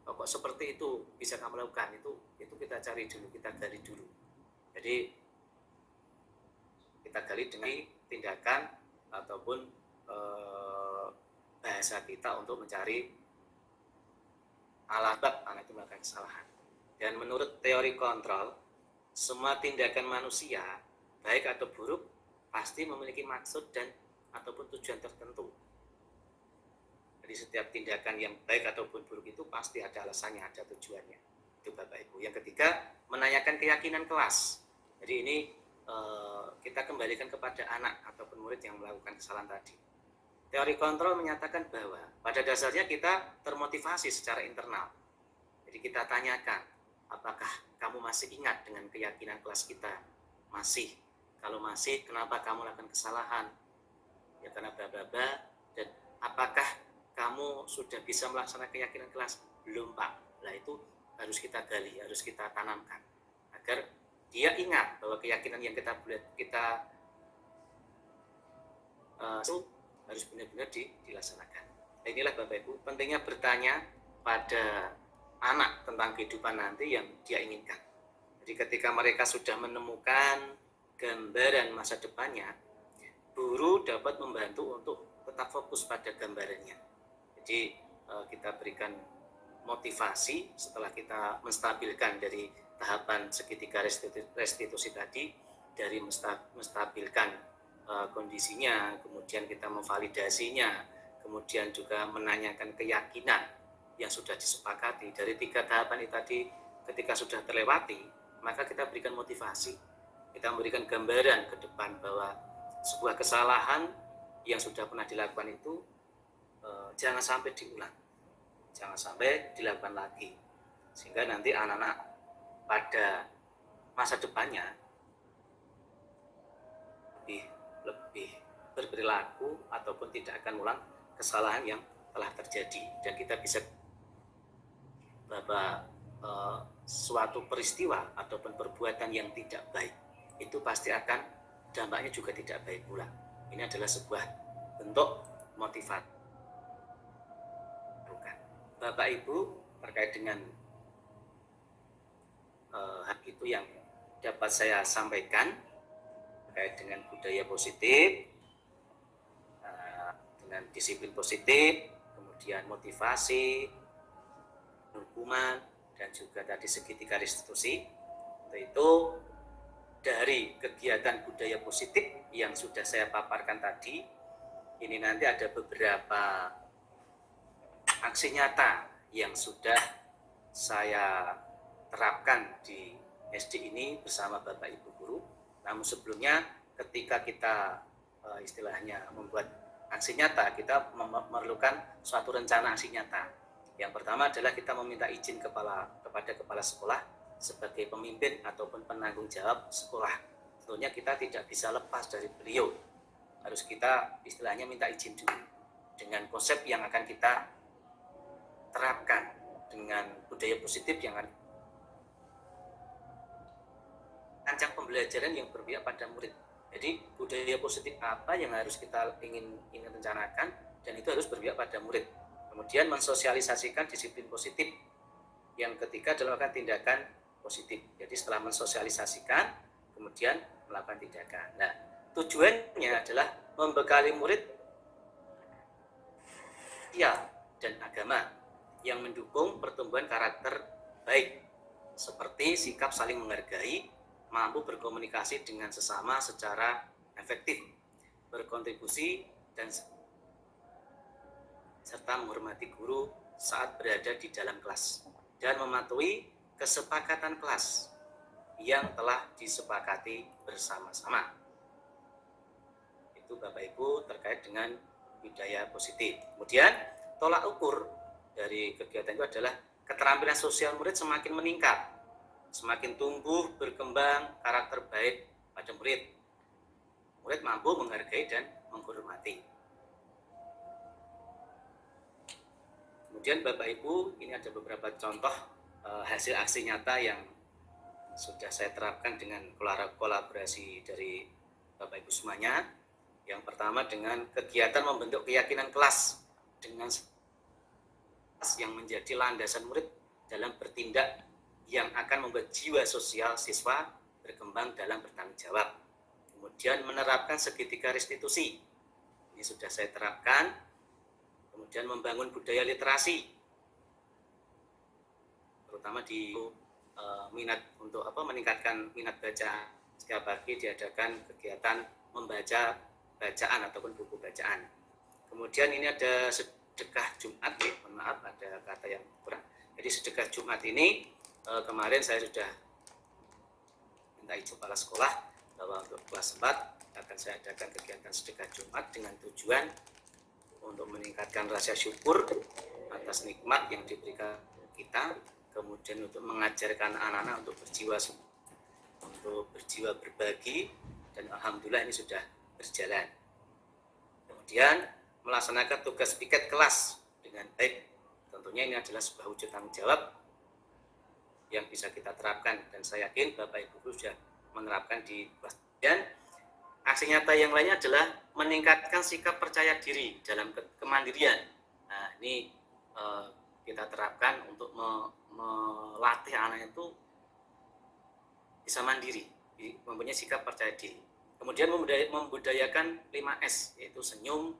Kok seperti itu bisa kamu lakukan? Itu kita cari dulu, kita gali dulu. Jadi kita gali dengan tindakan ataupun bahasa kita untuk mencari alamat anak itu melakukan kesalahan. Dan menurut teori kontrol, semua tindakan manusia, baik atau buruk, pasti memiliki maksud dan ataupun tujuan tertentu. Jadi setiap tindakan yang baik ataupun buruk itu pasti ada alasannya, ada tujuannya. Itu Bapak Ibu. Yang ketiga, menanyakan keyakinan kelas. Jadi ini kita kembalikan kepada anak ataupun murid yang melakukan kesalahan tadi. Teori kontrol menyatakan bahwa pada dasarnya kita termotivasi secara internal. Jadi kita tanyakan, apakah kamu masih ingat dengan keyakinan kelas kita? Masih. Kalau masih, kenapa kamu melakukan kesalahan? Ya karena bla bla bla. Dan apakah kamu sudah bisa melaksanakan keyakinan kelas? Belum, Pak. Nah, itu harus kita gali, harus kita tanamkan agar dia ingat bahwa keyakinan yang kita harus benar-benar dilaksanakan. Nah, inilah Bapak Ibu, pentingnya bertanya pada anak tentang kehidupan nanti yang dia inginkan. Jadi ketika mereka sudah menemukan gambaran masa depannya, guru dapat membantu untuk tetap fokus pada gambarannya. Jadi kita berikan motivasi setelah kita menstabilkan dari tahapan segitiga restitusi tadi, dari menstabilkan kondisinya, kemudian kita memvalidasinya, kemudian juga menanyakan keyakinan yang sudah disepakati. Dari 3 tahapan itu tadi ketika sudah terlewati, maka kita berikan motivasi, kita memberikan gambaran ke depan bahwa sebuah kesalahan yang sudah pernah dilakukan itu jangan sampai diulang, jangan sampai dilakukan lagi, sehingga nanti anak-anak pada masa depannya lebih berperilaku ataupun tidak akan ulang kesalahan yang telah terjadi. Dan kita bisa bahwa suatu peristiwa ataupun perbuatan yang tidak baik itu pasti akan dampaknya juga tidak baik pula. Ini adalah sebuah bentuk motivasi. Bapak Ibu, terkait dengan hal itu yang dapat saya sampaikan terkait dengan budaya positif, dengan disiplin positif, kemudian motivasi, hukuman, dan juga tadi segitiga restitusi. Itu dari kegiatan budaya positif yang sudah saya paparkan tadi, ini nanti ada beberapa aksi nyata yang sudah saya terapkan di SD ini bersama Bapak Ibu guru. Namun sebelumnya ketika kita istilahnya membuat aksi nyata, kita memerlukan suatu rencana aksi nyata. Yang pertama adalah kita meminta izin kepada kepala sekolah sebagai pemimpin ataupun penanggung jawab sekolah. Tentunya kita tidak bisa lepas dari beliau. Harus kita istilahnya minta izin dulu dengan konsep yang akan kita terapkan, dengan budaya positif yang akan rancang pembelajaran yang berpihak pada murid. Jadi budaya positif apa yang harus kita ingin rencanakan, dan itu harus berpihak pada murid. Kemudian mensosialisasikan disiplin positif. Yang ketiga adalah melakukan tindakan positif. Jadi setelah mensosialisasikan, kemudian melakukan tindakan. Nah, tujuannya adalah membekali murid dan agama yang mendukung pertumbuhan karakter baik, seperti sikap saling menghargai, mampu berkomunikasi dengan sesama secara efektif, berkontribusi dan serta menghormati guru saat berada di dalam kelas, dan mematuhi kesepakatan kelas yang telah disepakati bersama-sama. Itu Bapak Ibu terkait dengan budaya positif. Kemudian tolak ukur dari kegiatan itu adalah keterampilan sosial murid semakin meningkat, semakin tumbuh berkembang karakter baik pada murid. Murid mampu menghargai dan menghormati. Kemudian Bapak Ibu, ini ada beberapa contoh hasil aksi nyata yang sudah saya terapkan dengan kolaborasi dari Bapak Ibu semuanya. Yang pertama dengan kegiatan membentuk keyakinan kelas dengan yang menjadi landasan murid dalam bertindak yang akan membuat jiwa sosial siswa berkembang dalam bertanggung jawab. Kemudian menerapkan segitiga restitusi. Ini sudah saya terapkan. Kemudian membangun budaya literasi. Terutama di minat untuk meningkatkan minat baca. Setiap pagi diadakan kegiatan membaca bacaan ataupun buku bacaan. Kemudian ini ada sedekah Jumat, maaf ada kata yang kurang. Jadi sedekah Jumat ini kemarin saya sudah minta izin kepala sekolah bahwa untuk kelas 4 akan saya adakan kegiatan sedekah Jumat dengan tujuan untuk meningkatkan rasa syukur atas nikmat yang diberikan kita, kemudian untuk mengajarkan anak-anak untuk berjiwa berbagi, dan alhamdulillah ini sudah berjalan. Kemudian melaksanakan tugas piket kelas dengan baik. Tentunya ini adalah sebuah wujud tanggung jawab yang bisa kita terapkan, dan saya yakin Bapak Ibu guru sudah menerapkan di kelas. Dan aksi nyata yang lainnya adalah meningkatkan sikap percaya diri dalam kemandirian. Nah, ini kita terapkan untuk melatih anak itu bisa mandiri, mempunyai sikap percaya diri. Kemudian membudayakan 5S, yaitu senyum,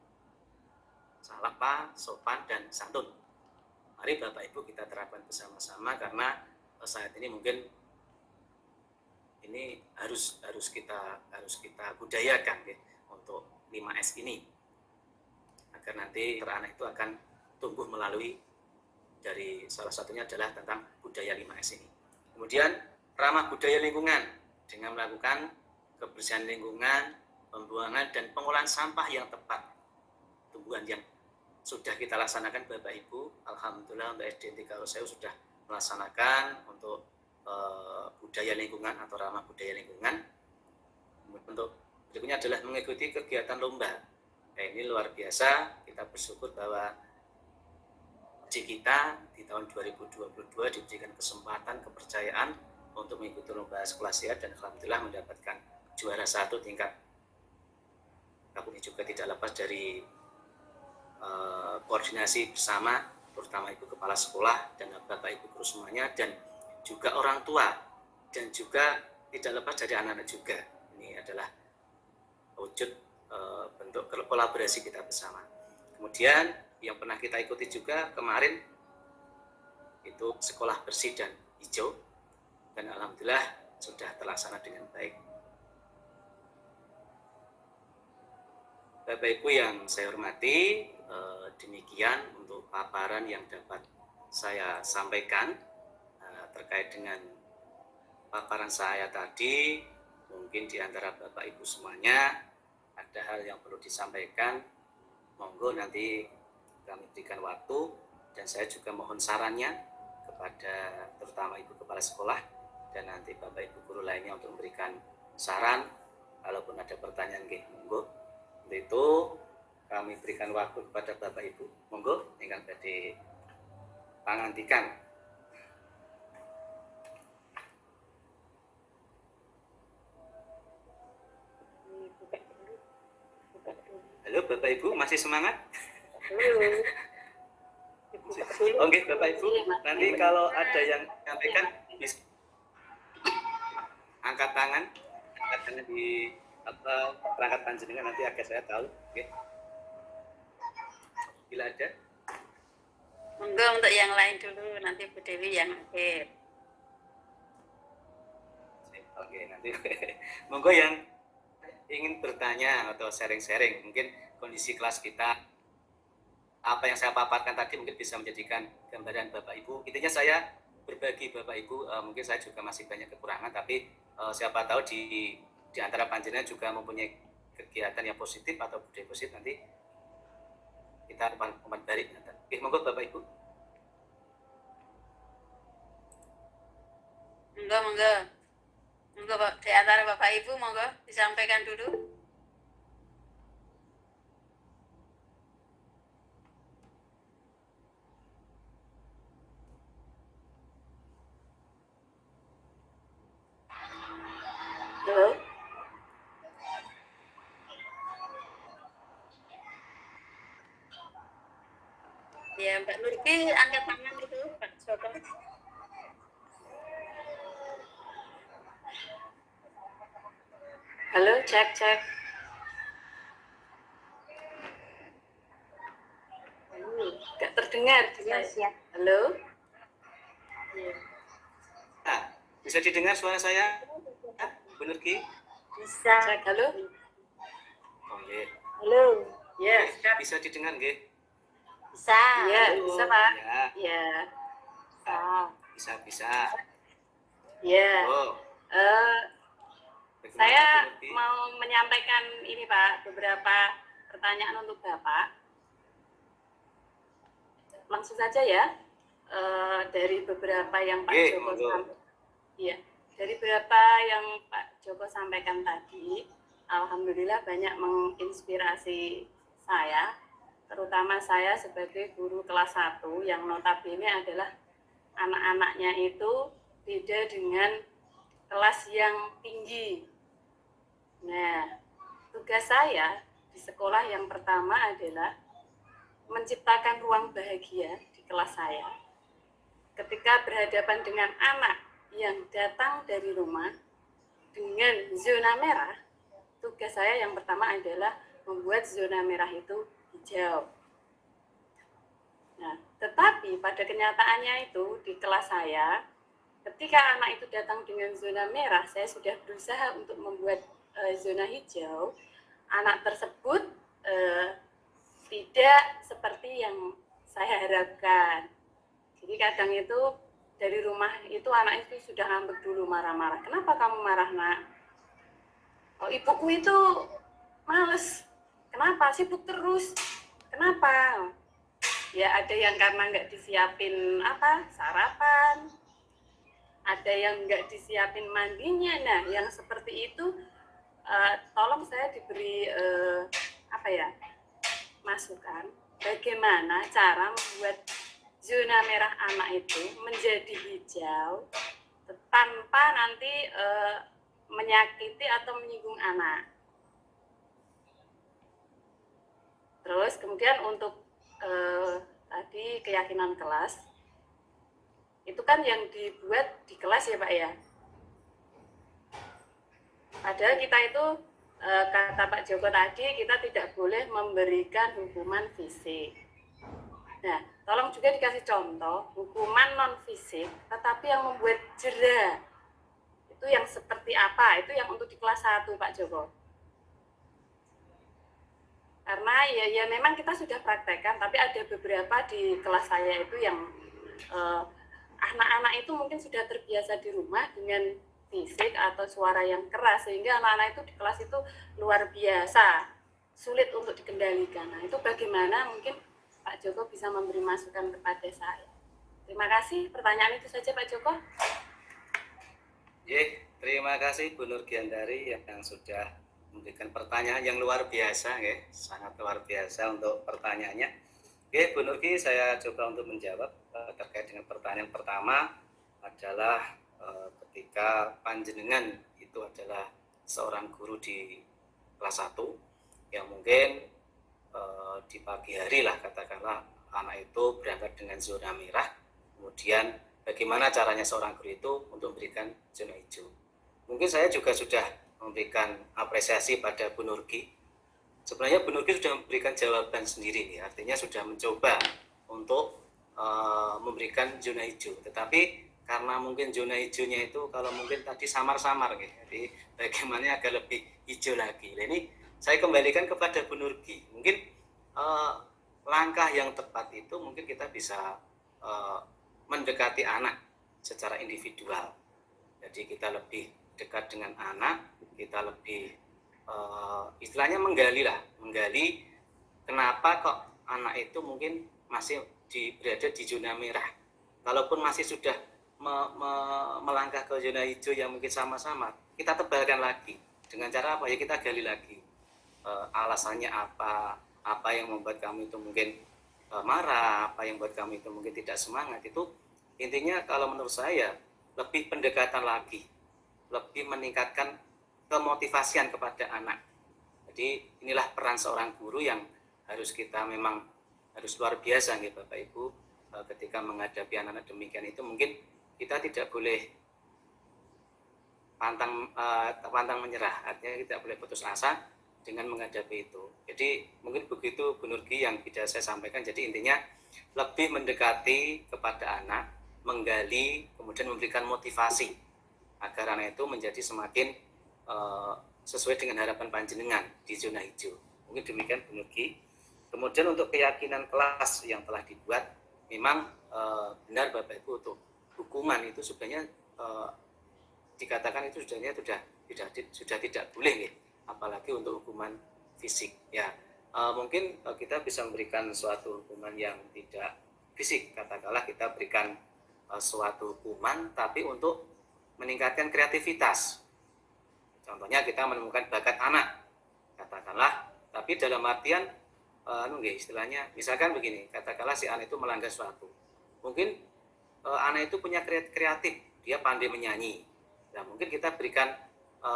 salapa, sopan, dan santun. Mari Bapak Ibu kita terapkan bersama-sama, karena saat ini mungkin ini harus kita budayakan ya, untuk 5S ini, agar nanti anak itu akan tumbuh melalui dari salah satunya adalah tentang budaya 5S ini. Kemudian ramah budaya lingkungan dengan melakukan kebersihan lingkungan, pembuangan dan pengolahan sampah yang tepat. Tumbuhan yang sudah kita laksanakan Bapak Ibu, alhamdulillah untuk SD 3 Rosewu sudah melaksanakan untuk budaya lingkungan atau ramah budaya lingkungan. Untuk berikutnya adalah mengikuti kegiatan lomba. Nah, ini luar biasa, kita bersyukur bahwa kita di tahun 2022 diberikan kesempatan, kepercayaan untuk mengikuti lomba sekolah sehat, dan alhamdulillah mendapatkan juara 1 tingkat kampung. Juga tidak lepas dari koordinasi bersama, terutama Ibu Kepala Sekolah dan Bapak Ibu guru semuanya, dan juga orang tua, dan juga tidak lepas dari anak-anak juga. Ini adalah wujud bentuk kolaborasi kita bersama. Kemudian yang pernah kita ikuti juga kemarin itu sekolah bersih dan hijau, dan alhamdulillah sudah terlaksana dengan baik. Bapak Ibu yang saya hormati, demikian untuk paparan yang dapat saya sampaikan terkait dengan paparan saya tadi. Mungkin di antara Bapak Ibu semuanya ada hal yang perlu disampaikan, monggo nanti kami berikan waktu, dan saya juga mohon sarannya kepada terutama Ibu Kepala Sekolah dan nanti Bapak Ibu guru lainnya untuk memberikan saran. Kalaupun ada pertanyaan, monggo. Untuk itu kami berikan waktu kepada Bapak Ibu, monggo ingkang badhe pangandikan. Halo Bapak Ibu, masih semangat? Oke Bapak Ibu, nanti kalau ada yang menyampaikan bisa angkat tangan di perangkat panjenengan, nanti agar saya tahu. Oke. Bila ada. Monggo untuk yang lain dulu, nanti Bu Dewi yang akhir. Oke, nanti monggo yang ingin bertanya atau sharing-sharing, mungkin kondisi kelas kita, apa yang saya paparkan tadi mungkin bisa menjadikan gambaran Bapak Ibu. Intinya saya berbagi Bapak Ibu, mungkin saya juga masih banyak kekurangan, tapi siapa tahu di antara panjenengan juga mempunyai kegiatan yang positif atau budaya positif, nanti kita umat barik. Oke, monggo Bapak Ibu. Monggo. Monggo di antara Bapak Ibu, monggo disampaikan dulu. Halo. Ya, Mbak Nurki angkat tangan itu, Pak Joko. Halo, cek. Nggak terdengar. Ya. Halo. Nah, bisa didengar suara saya, Bu Nurki? Bisa. Cek, halo. Oh iya. Halo. Ya, bisa didengar nggih? Bisa. Ya, bisa Pak. Ya. Bisa. Bisa. Ya. Oh. Saya mau menyampaikan ini Pak, beberapa pertanyaan untuk Bapak. Langsung saja ya. Dari beberapa yang Pak Joko sampaikan. Iya. Dari beberapa yang Pak Joko sampaikan tadi, alhamdulillah banyak menginspirasi saya terutama saya sebagai guru kelas 1 yang notabene adalah anak-anaknya itu beda dengan kelas yang tinggi. Nah, tugas saya di sekolah yang pertama adalah menciptakan ruang bahagia di kelas saya. Ketika berhadapan dengan anak yang datang dari rumah dengan zona merah, tugas saya yang pertama adalah membuat zona merah itu hijau. Nah, tetapi pada kenyataannya itu di kelas saya, ketika anak itu datang dengan zona merah, saya sudah berusaha untuk membuat zona hijau. Anak tersebut tidak seperti yang saya harapkan. Jadi kadang itu dari rumah itu anak itu sudah ngambek dulu marah-marah. Kenapa kamu marah, Nak? Oh, ibuku itu males. Kenapa? Sibuk terus. Kenapa? Ya ada yang karena nggak disiapin sarapan. Ada yang nggak disiapin mandinya. Nah, yang seperti itu tolong saya diberi masukan bagaimana cara membuat zona merah anak itu menjadi hijau tanpa nanti menyakiti atau menyinggung anak. Terus kemudian untuk tadi keyakinan kelas itu kan yang dibuat di kelas ya Pak ya. Padahal kita itu kata Pak Joko tadi kita tidak boleh memberikan hukuman fisik. Nah, tolong juga dikasih contoh hukuman non fisik tetapi yang membuat jera. Itu yang seperti apa? Itu yang untuk di kelas 1 Pak Joko. Karena ya memang kita sudah praktekkan, tapi ada beberapa di kelas saya itu yang anak-anak itu mungkin sudah terbiasa di rumah dengan fisik atau suara yang keras sehingga anak-anak itu di kelas itu luar biasa sulit untuk dikendalikan. Nah, itu bagaimana mungkin Pak Joko bisa memberi masukan kepada saya. Terima kasih. Pertanyaan itu saja Pak Joko. Terima kasih Bu Nurgiandari yang sudah memberikan pertanyaan yang luar biasa, sangat luar biasa untuk pertanyaannya. Bu Nurgi, saya coba untuk menjawab terkait dengan pertanyaan pertama adalah ketika panjenengan itu adalah seorang guru di kelas 1 yang mungkin di pagi hari lah katakanlah anak itu berangkat dengan zona merah, kemudian bagaimana caranya seorang guru itu untuk memberikan zona hijau. Mungkin saya juga sudah memberikan apresiasi pada Bu Nurgi. Sebenarnya Bu Nurgi sudah memberikan jawaban sendiri, artinya sudah mencoba untuk memberikan zona hijau, tetapi karena mungkin zona hijaunya itu kalau mungkin tadi samar-samar, jadi bagaimana agar lebih hijau lagi. Nah, ini saya kembalikan kepada Bu Nurgi. Mungkin langkah yang tepat itu mungkin kita bisa mendekati anak secara individual. Jadi kita lebih dekat dengan anak, kita lebih istilahnya menggali kenapa kok anak itu mungkin masih berada di zona merah. Kalaupun masih sudah melangkah ke zona hijau yang mungkin sama-sama, kita tebalkan lagi dengan cara apa ya, kita gali lagi alasannya apa yang membuat kamu itu mungkin marah, apa yang membuat kamu itu mungkin tidak semangat. Itu intinya kalau menurut saya lebih pendekatan lagi, lebih meningkatkan kemotivasian kepada anak. Jadi inilah peran seorang guru yang harus kita memang harus luar biasa gitu Bapak Ibu, ketika menghadapi anak-anak demikian itu mungkin kita tidak boleh pantang menyerah, artinya tidak boleh putus asa dengan menghadapi itu. Jadi mungkin begitu Bu Nurgi yang bisa saya sampaikan. Jadi intinya lebih mendekati kepada anak, menggali, kemudian memberikan motivasi agar anak itu menjadi semakin sesuai dengan harapan panjenengan di zona hijau. Mungkin demikian Bu Nurgi. Kemudian untuk keyakinan kelas yang telah dibuat, memang benar Bapak Ibu, untuk hukuman itu sebenarnya dikatakan itu sudah tidak boleh, apalagi untuk hukuman fisik. Ya, mungkin kita bisa memberikan suatu hukuman yang tidak fisik, katakanlah kita berikan suatu hukuman tapi untuk meningkatkan kreativitas. Contohnya kita menemukan bakat anak, katakanlah, tapi dalam artian istilahnya, misalkan begini, katakanlah si anak itu melanggar suatu. Mungkin anak itu punya kreatif, dia pandai menyanyi. Nah, mungkin kita berikan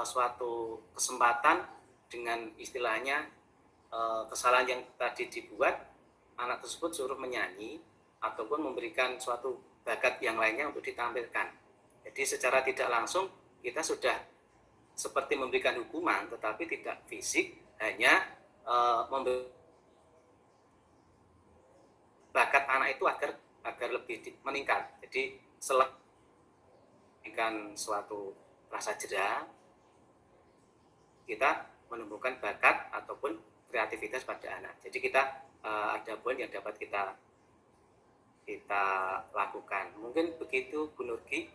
suatu kesempatan dengan istilahnya kesalahan yang tadi dibuat, anak tersebut suruh menyanyi ataupun memberikan suatu bakat yang lainnya untuk ditampilkan. Jadi secara tidak langsung kita sudah seperti memberikan hukuman, tetapi tidak fisik, hanya memberi bakat anak itu agar lebih meningkat. Jadi selain memberikan suatu rasa jera, kita menumbuhkan bakat ataupun kreativitas pada anak. Jadi kita ada poin yang dapat kita lakukan. Mungkin begitu Bu Nurki.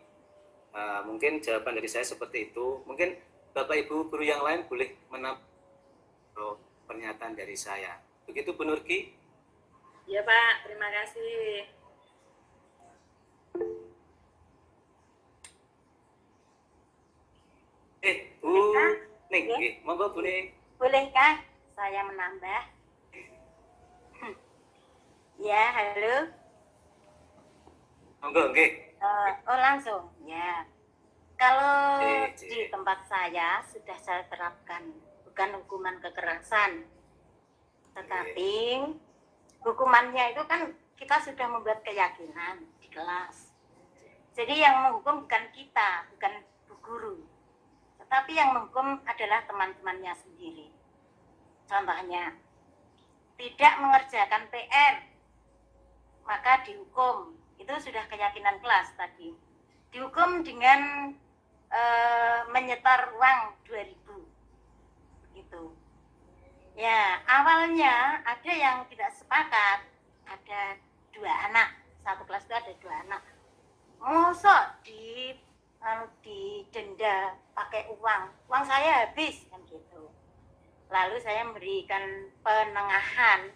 Mungkin jawaban dari saya seperti itu. Mungkin Bapak Ibu guru yang lain boleh menambah pernyataan dari saya. Begitu Bu Nurki? Ya Pak, terima kasih. Bu Ning, monggo Bu Ning. Bolehkah saya menambah? Ya, halo. Monggo, nggih. Langsung. Ya. Kalau Cik. di tempat saya sudah saya terapkan bukan hukuman kekerasan, tetapi hukumannya itu kan kita sudah membuat keyakinan di kelas. Jadi yang menghukum bukan kita, bukan bu guru, tetapi yang menghukum adalah teman-temannya sendiri. Contohnya, tidak mengerjakan PR, maka dihukum. Itu sudah keyakinan kelas tadi. Dihukum dengan menyetor uang 2.000. Begitu. Ya, awalnya ada yang tidak sepakat. Ada 2 anak. Satu kelas itu ada 2 anak. Mosok didenda pakai uang. Uang saya habis kan gitu. Lalu saya memberikan penengahan.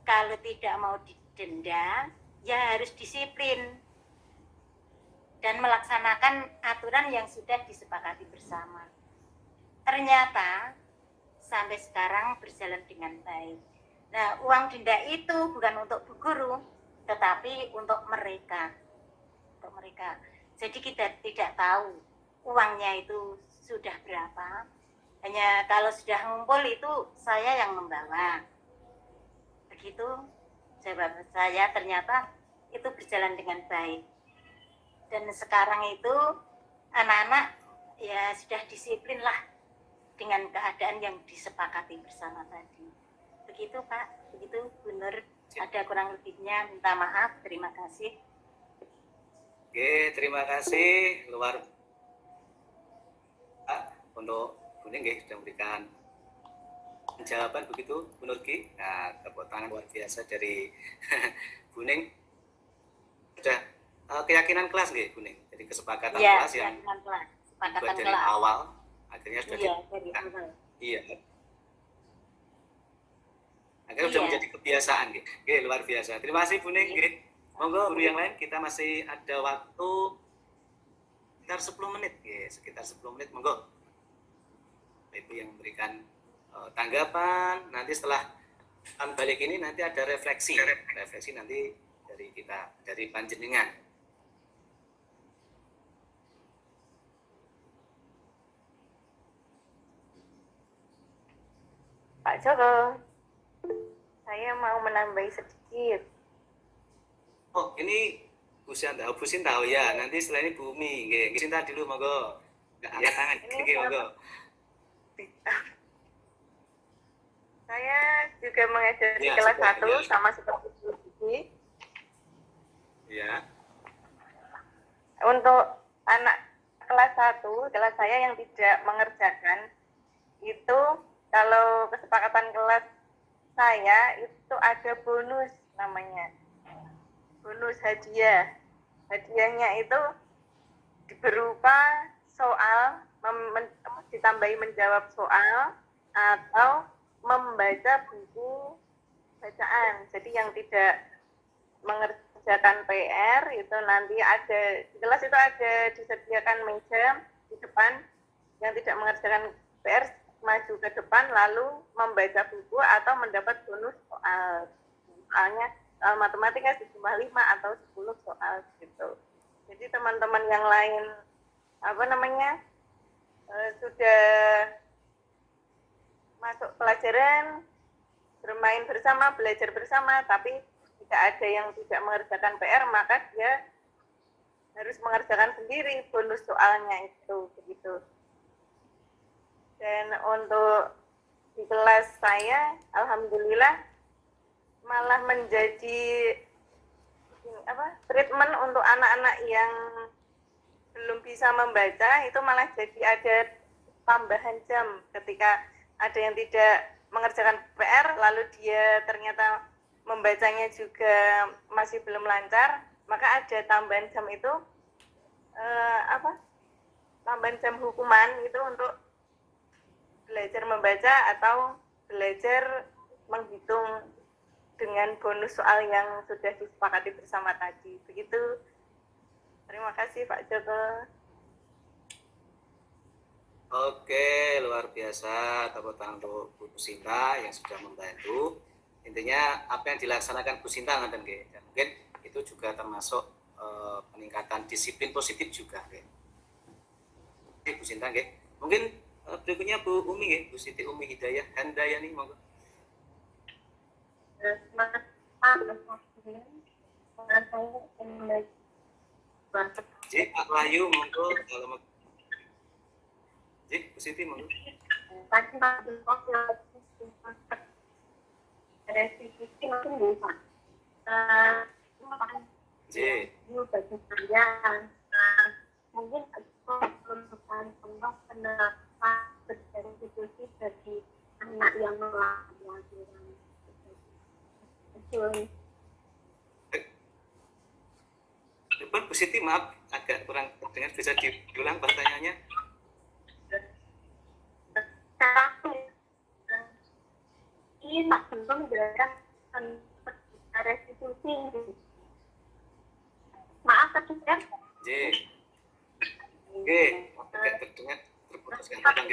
Kalau tidak mau didenda, ya harus disiplin dan melaksanakan aturan yang sudah disepakati bersama. Ternyata sampai sekarang berjalan dengan baik. Nah, uang denda itu bukan untuk bu guru, tetapi untuk mereka. Untuk mereka. Jadi kita tidak tahu uangnya itu sudah berapa. Hanya kalau sudah ngumpul itu saya yang membawa. Begitu jawaban saya, ternyata itu berjalan dengan baik. Dan sekarang itu anak-anak ya sudah disiplin lah dengan keadaan yang disepakati bersama tadi. Begitu Pak, begitu Bu Nur. Ada kurang lebihnya, minta maaf, terima kasih. Oke, terima kasih luar untuk Bu Ning sudah memberikan jawaban begitu Bu Nurki. Nah, tepuk tangan luar biasa dari Bu Ning. Sudah keyakinan kelas nggih Bu Ning. Jadi kesepakatan Ya, kelas yang kesepakatan dari kelas. awal akhirnya sudah Iya, dari awal. Iya. Akhirnya sudah menjadi kebiasaan nggih. Nggih, luar biasa. Terima kasih Bu Ning nggih. Monggo guru yang lain, kita masih ada waktu sekitar 10 menit nggih, sekitar 10 menit monggo. Ibu yang memberikan tanggapan, nanti setelah balik ini nanti ada refleksi nanti dari kita, dari panjenengan. Pak Joko, saya mau menambahi sedikit. Oh, ini Bu Sinta tahu ya, nanti setelah ini Bumi, nggih. Sinta dulu monggo. Enggak angkat tangan, nggih monggo. Saya juga mengajar di kelas 1 sama seperti Bu Gigi. Ya. Untuk anak kelas 1, kelas saya yang tidak mengerjakan, itu kalau kesepakatan kelas saya itu ada bonus namanya. Bonus hadiah. Hadiahnya itu berupa soal, ditambahi menjawab soal, atau membaca buku bacaan. Jadi yang tidak mengerjakan PR itu nanti ada di kelas itu ada disediakan meja di depan, yang tidak mengerjakan PR maju ke depan lalu membaca buku atau mendapat bonus soal. Misalnya soal matematika sejumlah 5 atau 10 soal gitu. Jadi teman-teman yang lain sudah masuk pelajaran, bermain bersama, belajar bersama, tapi jika ada yang tidak mengerjakan PR, maka dia harus mengerjakan sendiri bonus soalnya itu, begitu. Dan untuk di kelas saya, alhamdulillah malah menjadi treatment untuk anak-anak yang belum bisa membaca, itu malah jadi ada tambahan jam ketika ada yang tidak mengerjakan PR, lalu dia ternyata membacanya juga masih belum lancar, maka ada tambahan jam itu, tambahan jam hukuman itu untuk belajar membaca atau belajar menghitung dengan bonus soal yang sudah disepakati bersama tadi. Begitu. Terima kasih Pak Joko. Oke, luar biasa. Tepuk tangan untuk Bu Sinta yang sudah membantu. Intinya apa yang dilaksanakan Bu Sinta dan mungkin itu juga termasuk peningkatan disiplin positif juga. Bu Sinta, mungkin berikutnya Bu Umi, Bu Siti Umi Hidayah Handayani, monggo. Cik, Pak Wahyu, monggo. Kalau Cik, Bu Siti, monggo. Restitusi mungkin bisa. Cik. Bagi saya, mungkin perlukan contoh kenapa berrestitusi bagi anak yang melakukan pelanggaran. Betul. Bu Siti, maaf agak kurang terdengar, bisa diulang pertanyaannya? Ini tak tentu menjelaskan restitusi. Maaf ketika. Oke, agak terdengar terputuskan tentang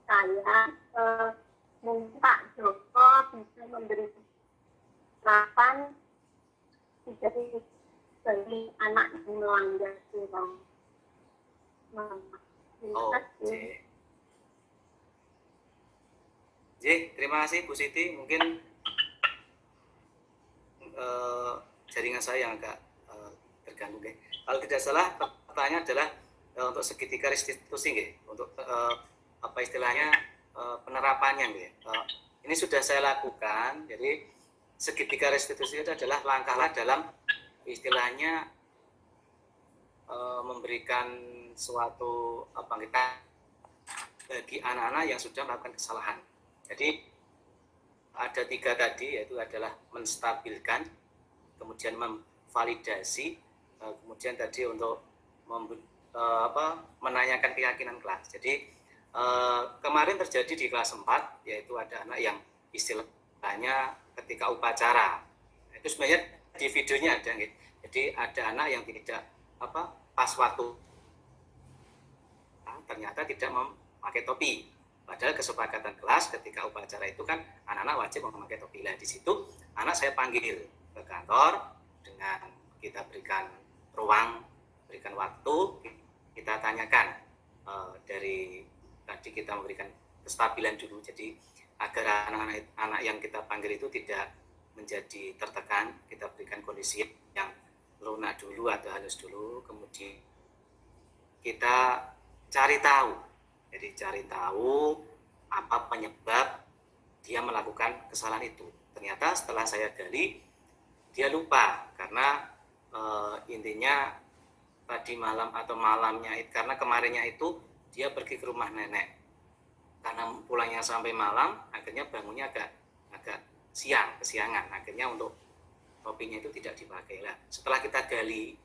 saya mungkin Pak Joko bisa memberi harapan dari anak yang melanggar aturan. Terima kasih Bu Siti. Mungkin jaringan saya yang agak terganggu. Kalau tidak salah pertanyaan adalah untuk segitiga restitusi, untuk apa istilahnya penerapannya. Ini sudah saya lakukan. Jadi segitiga restitusi itu adalah langkah dalam istilahnya memberikan suatu bagi anak-anak yang sudah melakukan kesalahan. Jadi ada 3 tadi, yaitu adalah menstabilkan, kemudian memvalidasi, kemudian tadi untuk menanyakan keyakinan kelas. Jadi kemarin terjadi di kelas 4, yaitu ada anak yang istilahnya ketika upacara, itu sebenarnya di videonya ada, jadi ada anak yang tidak pas waktu ternyata tidak memakai topi. Padahal kesepakatan kelas ketika upacara itu kan anak-anak wajib memakai topi. Nah, di situ anak saya panggil ke kantor dengan kita berikan ruang, berikan waktu, kita tanyakan dari tadi kita memberikan kestabilan dulu. Jadi agar anak-anak yang kita panggil itu tidak menjadi tertekan, kita berikan kondisi yang lunak dulu atau halus dulu, kemudian kita cari tahu. Jadi cari tahu apa penyebab dia melakukan kesalahan itu. Ternyata setelah saya gali, dia lupa karena intinya tadi malam atau malamnya, karena kemarinnya itu dia pergi ke rumah nenek. Karena pulangnya sampai malam, akhirnya bangunnya agak kesiangan. Akhirnya untuk topinya itu tidak dipakai. Lah, setelah kita gali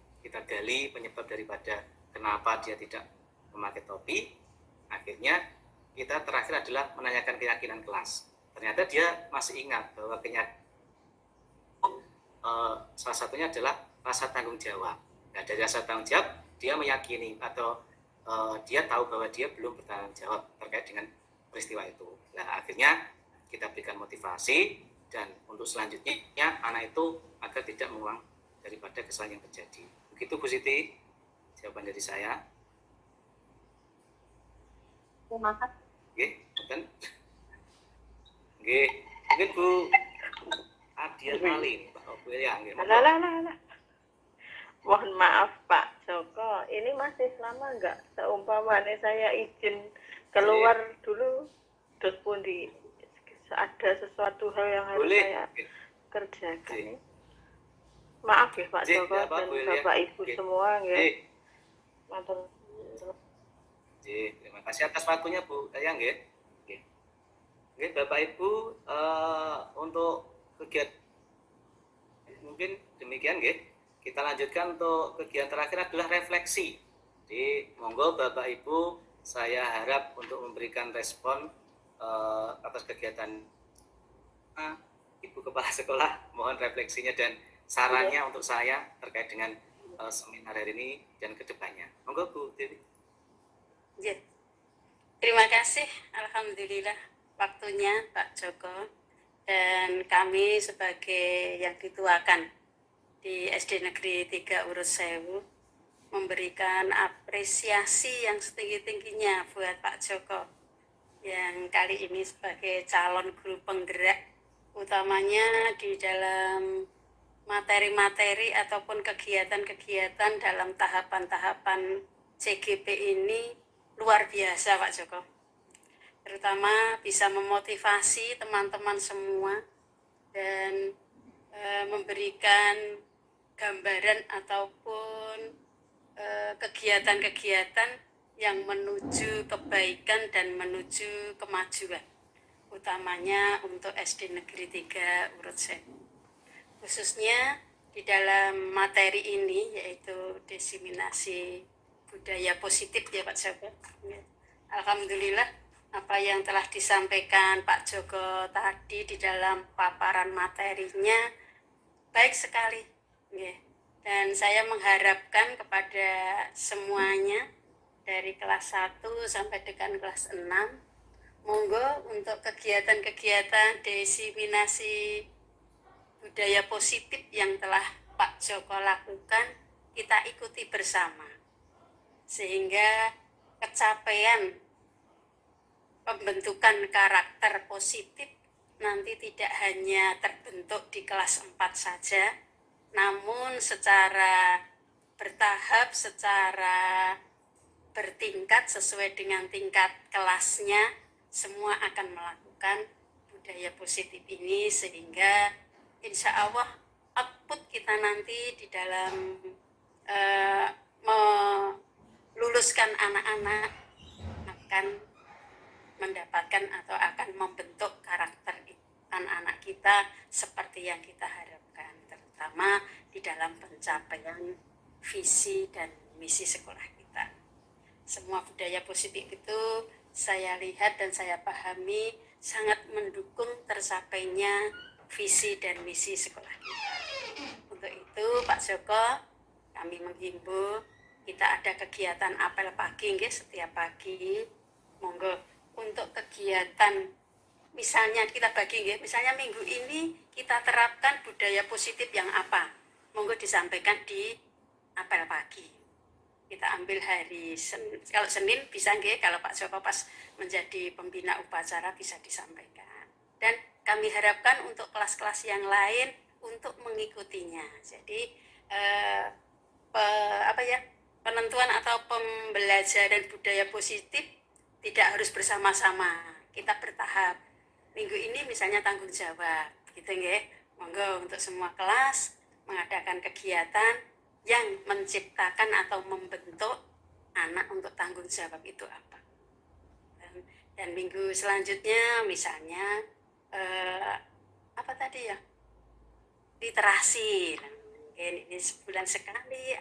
penyebab daripada kenapa dia tidak memakai topi, akhirnya kita terakhir adalah menanyakan keyakinan kelas. Ternyata dia masih ingat bahwa salah satunya adalah rasa tanggung jawab. Nah, dari rasa tanggung jawab dia meyakini atau dia tahu bahwa dia belum bertanggung jawab terkait dengan peristiwa itu. Nah, akhirnya kita berikan motivasi, dan untuk selanjutnya anak itu agar tidak mengulang daripada kesalahan yang terjadi. Begitu Bu Siti, jawaban dari saya. Terima kasih. Oke, oke, mungkin Bu Adian Ali, Pak William. Alah. Mohon maaf Pak Joko, ini masih lama enggak? Seumpamanya saya izin keluar dulu, terus pundi ada sesuatu hal yang harus saya kerjakan. Maaf ya Pak Joko dan Bapak Ibu semua ya. Matur. Terima kasih atas waktunya Bu Dayang ya. Oke, Bapak Ibu, untuk kegiatan mungkin demikian ya. Kita lanjutkan untuk kegiatan terakhir adalah refleksi. Jadi monggo Bapak Ibu, saya harap untuk memberikan respon atas kegiatan Ibu Kepala Sekolah, mohon refleksinya dan sarannya untuk saya terkait dengan seminar hari ini dan kedepannya. Monggo Bu Dewi. Ya. Terima kasih, alhamdulillah waktunya Pak Joko dan kami sebagai yang dituakan di SD Negeri 3 Urus Sewu memberikan apresiasi yang setinggi-tingginya buat Pak Joko yang kali ini sebagai calon guru penggerak, utamanya di dalam materi-materi ataupun kegiatan-kegiatan dalam tahapan-tahapan CGP ini luar biasa Pak Joko. Terutama bisa memotivasi teman-teman semua dan memberikan gambaran ataupun kegiatan-kegiatan yang menuju kebaikan dan menuju kemajuan, utamanya untuk SD Negeri 3 Urut Sewu. Khususnya di dalam materi ini yaitu diseminasi budaya positif ya Pak Joko. Alhamdulillah apa yang telah disampaikan Pak Joko tadi di dalam paparan materinya baik sekali. Dan saya mengharapkan kepada semuanya dari kelas 1 sampai dengan kelas 6, monggo untuk kegiatan-kegiatan diseminasi budaya positif yang telah Pak Joko lakukan, kita ikuti bersama. Sehingga capaian pembentukan karakter positif nanti tidak hanya terbentuk di kelas 4 saja, namun secara bertahap, secara bertingkat sesuai dengan tingkat kelasnya, semua akan melakukan budaya positif ini sehingga insya Allah output kita nanti di dalam meluluskan anak-anak akan mendapatkan atau akan membentuk karakter anak-anak kita seperti yang kita harapkan, terutama di dalam pencapaian visi dan misi sekolah kita. Semua budaya positif itu saya lihat dan saya pahami sangat mendukung tercapainya visi dan misi sekolah kita. Untuk itu Pak Joko, kami menghimbau kita ada kegiatan apel pagi setiap pagi. Monggo untuk kegiatan misalnya kita bagi misalnya minggu ini kita terapkan budaya positif yang apa, monggo disampaikan di apel pagi. Kita ambil hari kalau Senin bisa kalau Pak Joko pas menjadi pembina upacara bisa disampaikan. Dan kami harapkan untuk kelas-kelas yang lain untuk mengikutinya. Jadi penentuan atau pembelajaran budaya positif tidak harus bersama-sama, kita bertahap. Minggu ini misalnya tanggung jawab, gitu nggih. Monggo untuk semua kelas mengadakan kegiatan yang menciptakan atau membentuk anak untuk tanggung jawab itu apa. Dan minggu selanjutnya misalnya literasi. Nah, mungkin ini sebulan sekali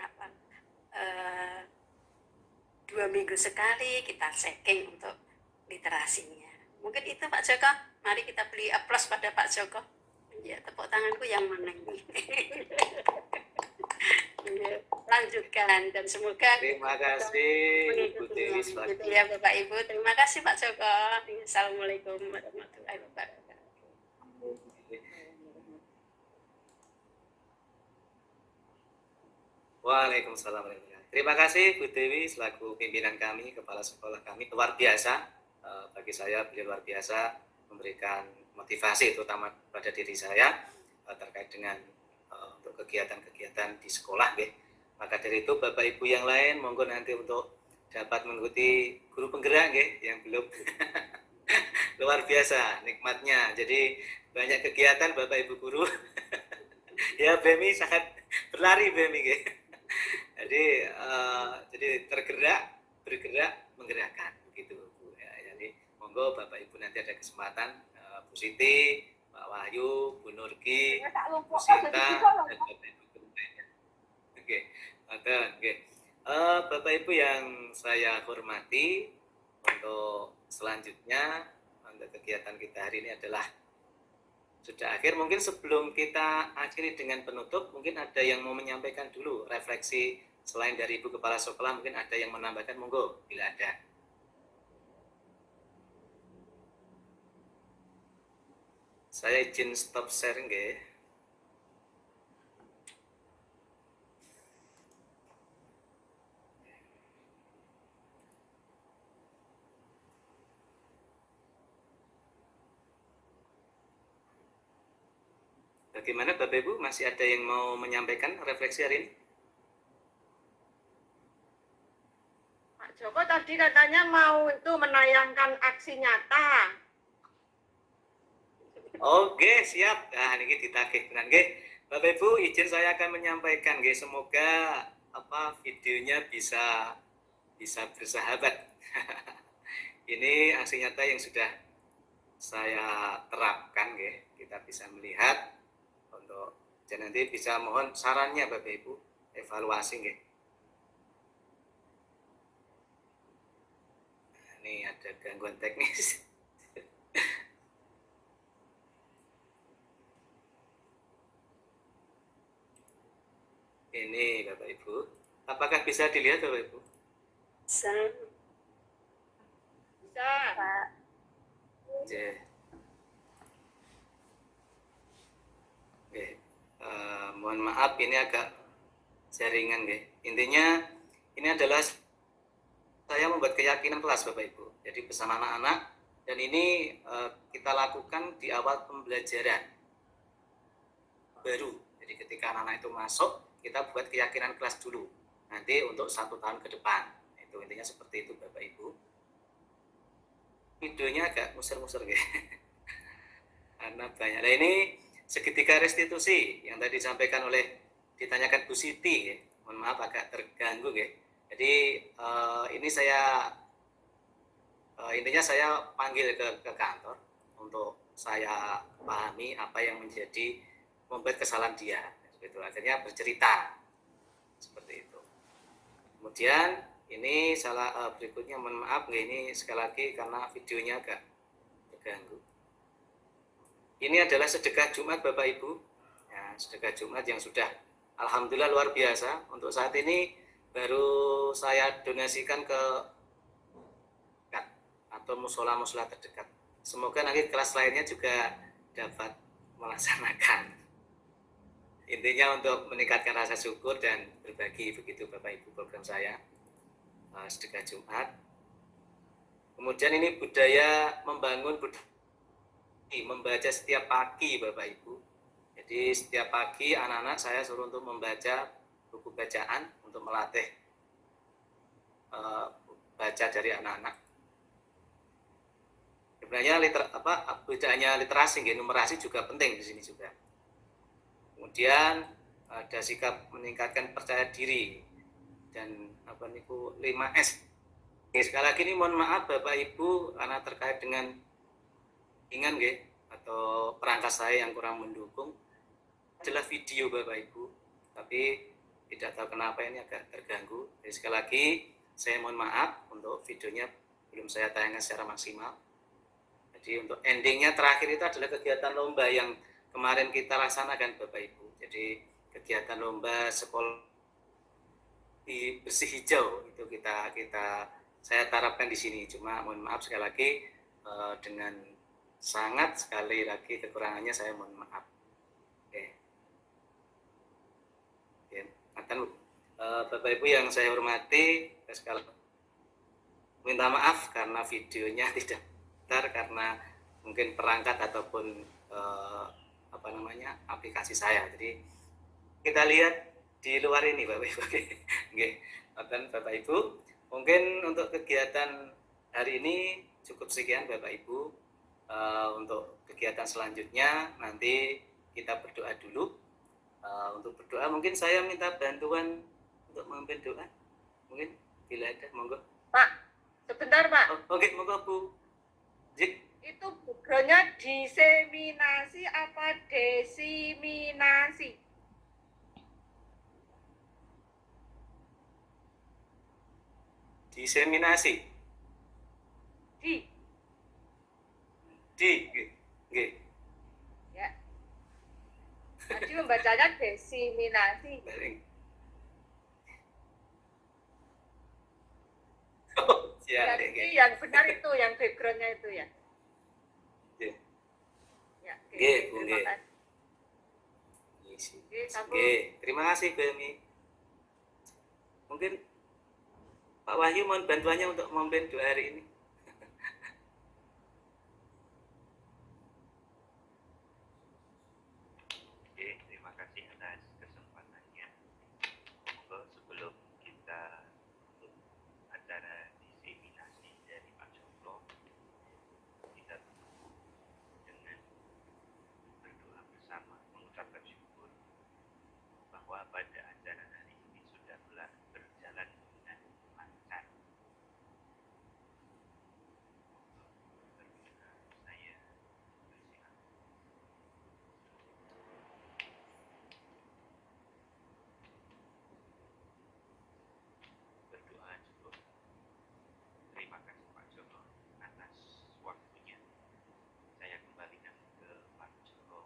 2 minggu sekali kita checking untuk literasinya. Mungkin itu Pak Joko. Mari kita beri aplaus pada Pak Joko. Ya, tepuk tanganku yang mana ini? lanjutkan dan semoga Terima kasih Ibu Dewi gitu selaku. ya Bapak Ibu. Terima kasih Pak Joko. Assalamualaikum warahmatullahi wabarakatuh. Waalaikumsalam warahmatullahi wabarakatuh. Terima kasih Bu Dewi selaku pimpinan kami, kepala sekolah kami, luar biasa. Bagi saya beliau luar biasa memberikan motivasi terutama pada diri saya terkait dengan untuk kegiatan-kegiatan di sekolah. Maka dari itu Bapak Ibu yang lain monggo nanti untuk dapat mengikuti guru penggerak yang belum luar biasa nikmatnya. Jadi banyak kegiatan Bapak Ibu guru. Ya Bemi sangat berlari Bemi. Jadi bergerak, menggerakkan begitu Bu. Ya, jadi monggo Bapak Ibu nanti ada kesempatan Bu Siti, Pak Wahyu, Bu Nurki, Bu Sinta, dan Bapak Ibu guru lainnya. Oke, Bapak Ibu yang saya hormati, untuk selanjutnya untuk kegiatan kita hari ini adalah sudah akhir. Mungkin sebelum kita akhiri dengan penutup, mungkin ada yang mau menyampaikan dulu refleksi selain dari Ibu Kepala Sekolah, mungkin ada yang menambahkan, monggo bila ada. Saya izin stop sharing Bagaimana Bapak Ibu, masih ada yang mau menyampaikan refleksi hari ini? Pak Joko tadi katanya mau itu menayangkan aksi nyata. Oke, siap. Nah, ini ditagih tenan Bapak Ibu, izin saya akan menyampaikan semoga videonya bisa bersahabat. Ini aksi nyata yang sudah saya terapkan kita bisa melihat untuk dan nanti bisa mohon sarannya Bapak Ibu, evaluasi Ini ada gangguan teknis. Ini Bapak Ibu, apakah bisa dilihat Bapak Ibu? Bisa. Pak. Mohon maaf ini agak jaringan Intinya ini adalah saya membuat keyakinan kelas Bapak Ibu. Jadi bersama anak-anak, dan ini kita lakukan di awal pembelajaran baru. Jadi ketika anak-anak itu masuk, kita buat keyakinan kelas dulu. Nanti untuk 1 tahun ke depan. Itu intinya seperti itu Bapak Ibu. Videonya agak muser-muser karena banyak. Nah ini segitiga restitusi yang tadi disampaikan ditanyakan Bu Siti Mohon maaf agak terganggu Jadi ini saya intinya saya panggil ke kantor untuk saya pahami apa yang membuat kesalahan dia. Itu akhirnya bercerita seperti itu. Kemudian ini berikutnya mohon maaf ini sekali lagi karena videonya agak terganggu. Ini adalah sedekah Jumat Bapak Ibu. Ya, sedekah Jumat yang sudah alhamdulillah luar biasa. Untuk saat ini baru saya donasikan ke atau musola-musola terdekat. Semoga nanti kelas lainnya juga dapat melaksanakan. Intinya untuk meningkatkan rasa syukur dan berbagi, begitu Bapak Ibu program saya sedekah Jumat. Kemudian ini budaya membangun membaca setiap pagi Bapak Ibu. Jadi setiap pagi anak-anak saya suruh untuk membaca buku bacaan untuk melatih baca dari anak-anak. Sebenarnya tidak hanya literasi, numerasi juga penting di sini juga. Kemudian ada sikap meningkatkan percaya diri dan 5S. Sekali lagi ini mohon maaf Bapak Ibu karena terkait dengan ingat atau perangkat saya yang kurang mendukung adalah video Bapak Ibu, tapi tidak tahu kenapa ini agak terganggu. Jadi sekali lagi saya mohon maaf untuk videonya belum saya tayangkan secara maksimal. Jadi untuk endingnya terakhir itu adalah kegiatan lomba yang kemarin kita laksanakan Bapak Ibu. Jadi kegiatan lomba sekolah di bersih hijau itu saya terapkan di sini. Cuma mohon maaf sekali lagi dengan sangat sekali lagi kekurangannya saya mohon maaf. Oke. Akan Bapak Ibu yang saya hormati, sekali minta maaf karena videonya tidak benar karena mungkin perangkat ataupun aplikasi saya. Jadi kita lihat di luar ini Bapak Ibu. Oke. Bapak Ibu, mungkin untuk kegiatan hari ini cukup sekian Bapak Ibu. Untuk kegiatan selanjutnya nanti kita berdoa dulu. Untuk berdoa mungkin saya minta bantuan untuk memimpin doa. Mungkin bila ada, monggo. Pak, sebentar Pak. Oke, monggo Bu. Jik. Itu backgroundnya diseminasi apa desiminasi? Diseminasi. Di. Nggih. Ya. Tadi membacanya desiminasi. Oh, siap. Jadi yang benar itu, yang backgroundnya itu ya. Ya. Nggih. Terima kasih Bu Emi. Mungkin Pak Wahyu mohon bantuannya untuk memimpin doa hari ini. Oke, terima kasih atas kesempatannya. Monggo sebelum kita untuk acara diseminasi dari Pak Joko, kita tutup dengan berdoa bersama mengucapkan syukur bahwa pada acara hari ini sudah berjalan dengan lancar. Saya bersilakan. Berdoa cukup. Terima kasih Pak Joko atas waktunya. Saya kembalikan ke Pak Joko.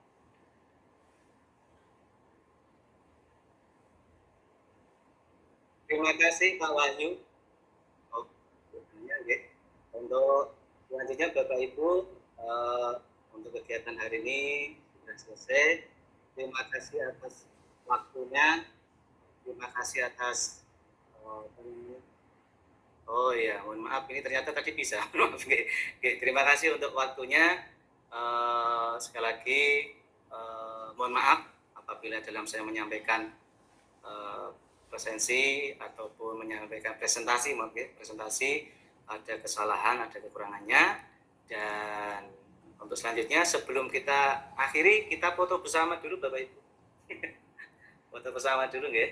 Terima kasih Pak Wahyu. Untuk selanjutnya Bapak Ibu, untuk kegiatan hari ini sudah selesai. Terima kasih atas waktunya. Terima kasih atas mohon maaf ini ternyata tadi bisa. Terima kasih untuk waktunya. Sekali lagi mohon maaf apabila dalam saya menyampaikan presensi ataupun menyampaikan presentasi ada kesalahan, ada kekurangannya. Dan untuk selanjutnya sebelum kita akhiri, kita foto bersama dulu Bapak Ibu. Foto bersama dulu nggih.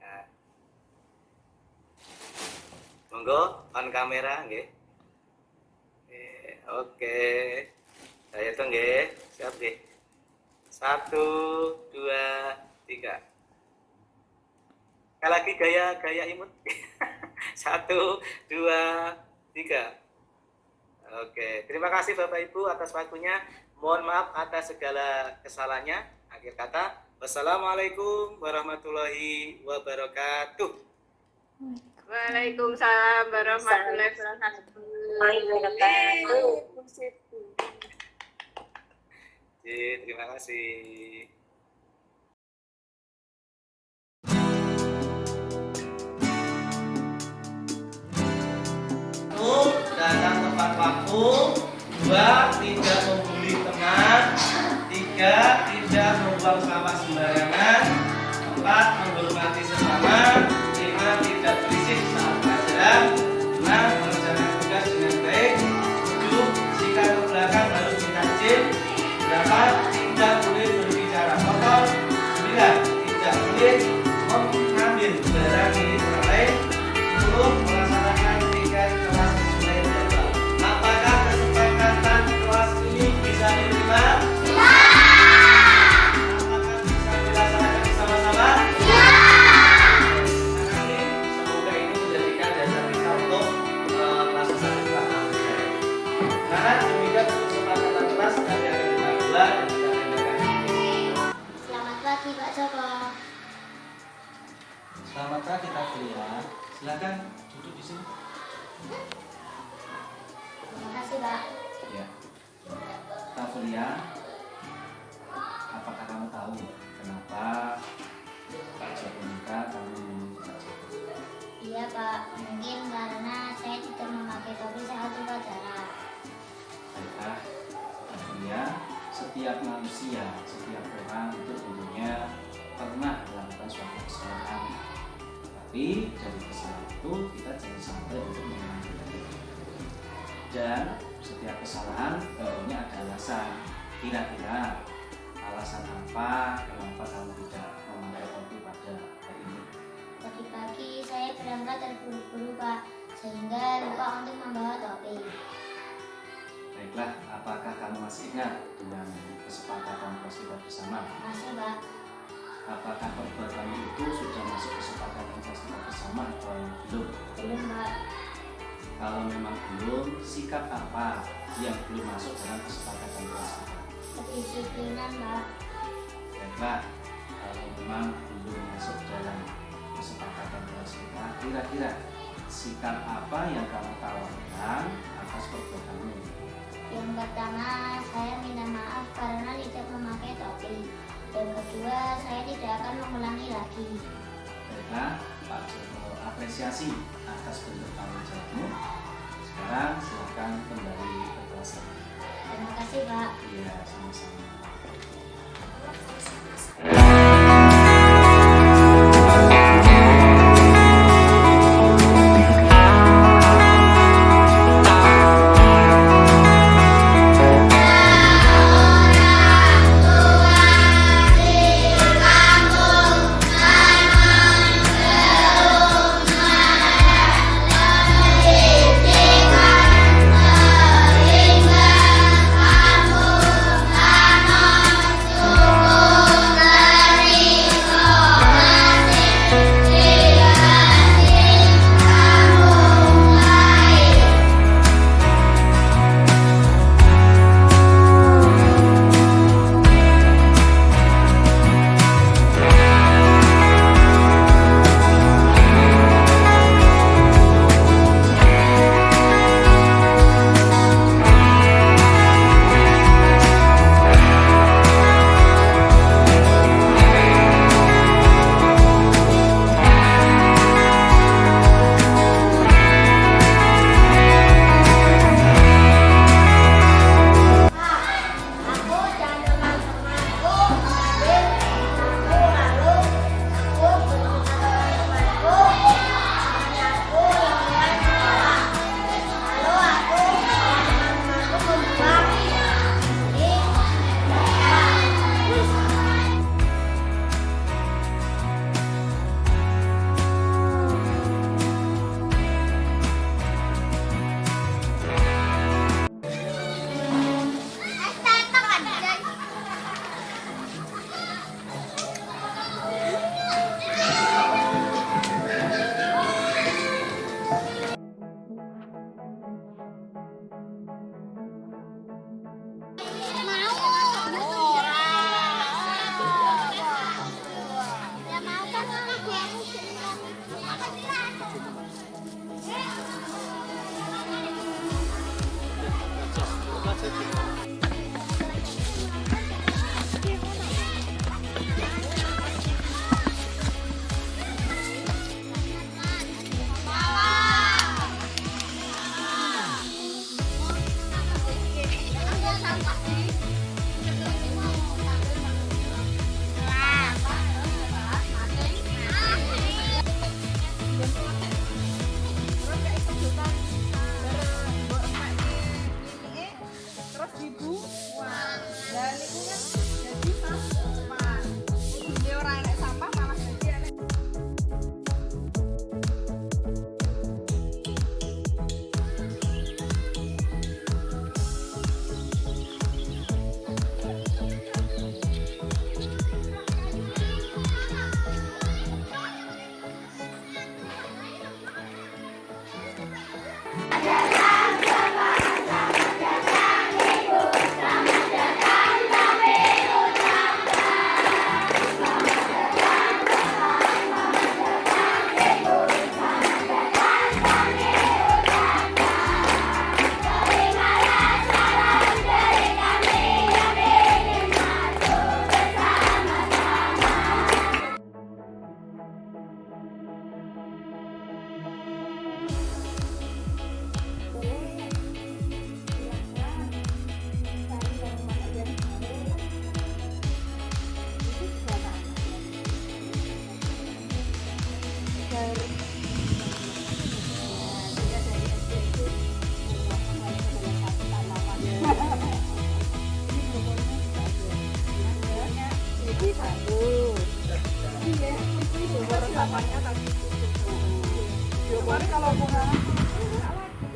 Nah. Monggo on kamera nggih. Oke. Saya hitung nggih. Siap nggih. 1 2 3. Sekali lagi gaya imut. 1 2 3. Oke, terima kasih Bapak Ibu atas waktunya. Mohon maaf atas segala kesalahannya. Akhir kata, wassalamualaikum warahmatullahi wabarakatuh. Waalaikumsalam warahmatullahi wabarakatuh. Terima kasih. Datang tepat waktu. 2. Tidak membuli teman. 3. Tidak membuang sampah sembarangan. 4. Menghormati sesama. 5. Tidak berisik saat pelajaran. 6. Mengerjakan tugas dengan baik. 7. Jika ke belakang harus minta izin. 8. Tidak boleh berbicara kotor. 9. Tidak boleh mengambil barang milik orang lain. 10. Melaksanakan tiket kelas sesuai jadwal. Apakah kesepakatan kelas ini bisa diterima? duduk di sini. Terima kasih, Pak. Ya. Tafulia, apakah kamu tahu kenapa Pak Joko minta kamu memilih Pak Joko? Iya, Pak. Mungkin karena saya tidak memakai topi saat upacara. Baiklah, Tafulia, setiap manusia, setiap orang itu tentunya pernah melakukan suatu kesalahan. Tapi dari kesalahan itu kita jangan sampai untuk mengulangi lagi. Dan setiap kesalahan tentunya ada alasan. Kira-kira alasan apa kenapa kamu tidak memakai topi pada hari ini? Pagi-pagi saya berangkat terburu-buru, Pak, sehingga lupa untuk membawa topi. Baiklah, apakah kamu masih ingat dengan kesepakatan kelas kita bersama? Masih, Pak. Apakah perbuatan itu sudah masuk kesepakatan kelas kita bersama atau belum? Belum, Pak. Kalau memang belum, sikap apa yang belum masuk dalam kesepakatan kelas kita? Kedisiplinan, Pak. Baiklah, kalau memang belum masuk dalam kesepakatan kelas kita, kira-kira sikap apa yang kamu tawarkan atas perbuatanmu? Yang pertama, saya minta maaf karena tidak memakai topi. Yang kedua, saya tidak akan mengulangi lagi. Baiklah, Pak Joko apresiasi atas bentuk tanggung jawabmu. Sekarang silakan kembali ke kelas. Terima kasih, Pak. Iya, sama-sama. Kamu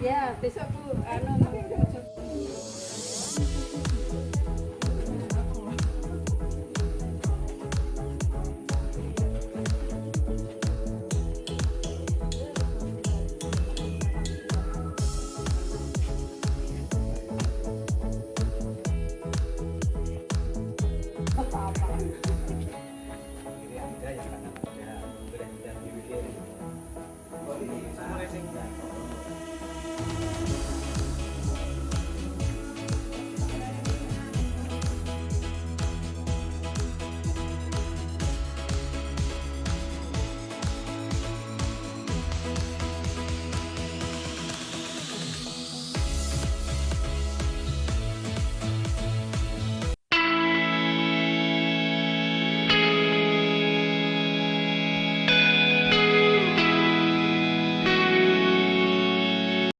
Ya, besok Bu mau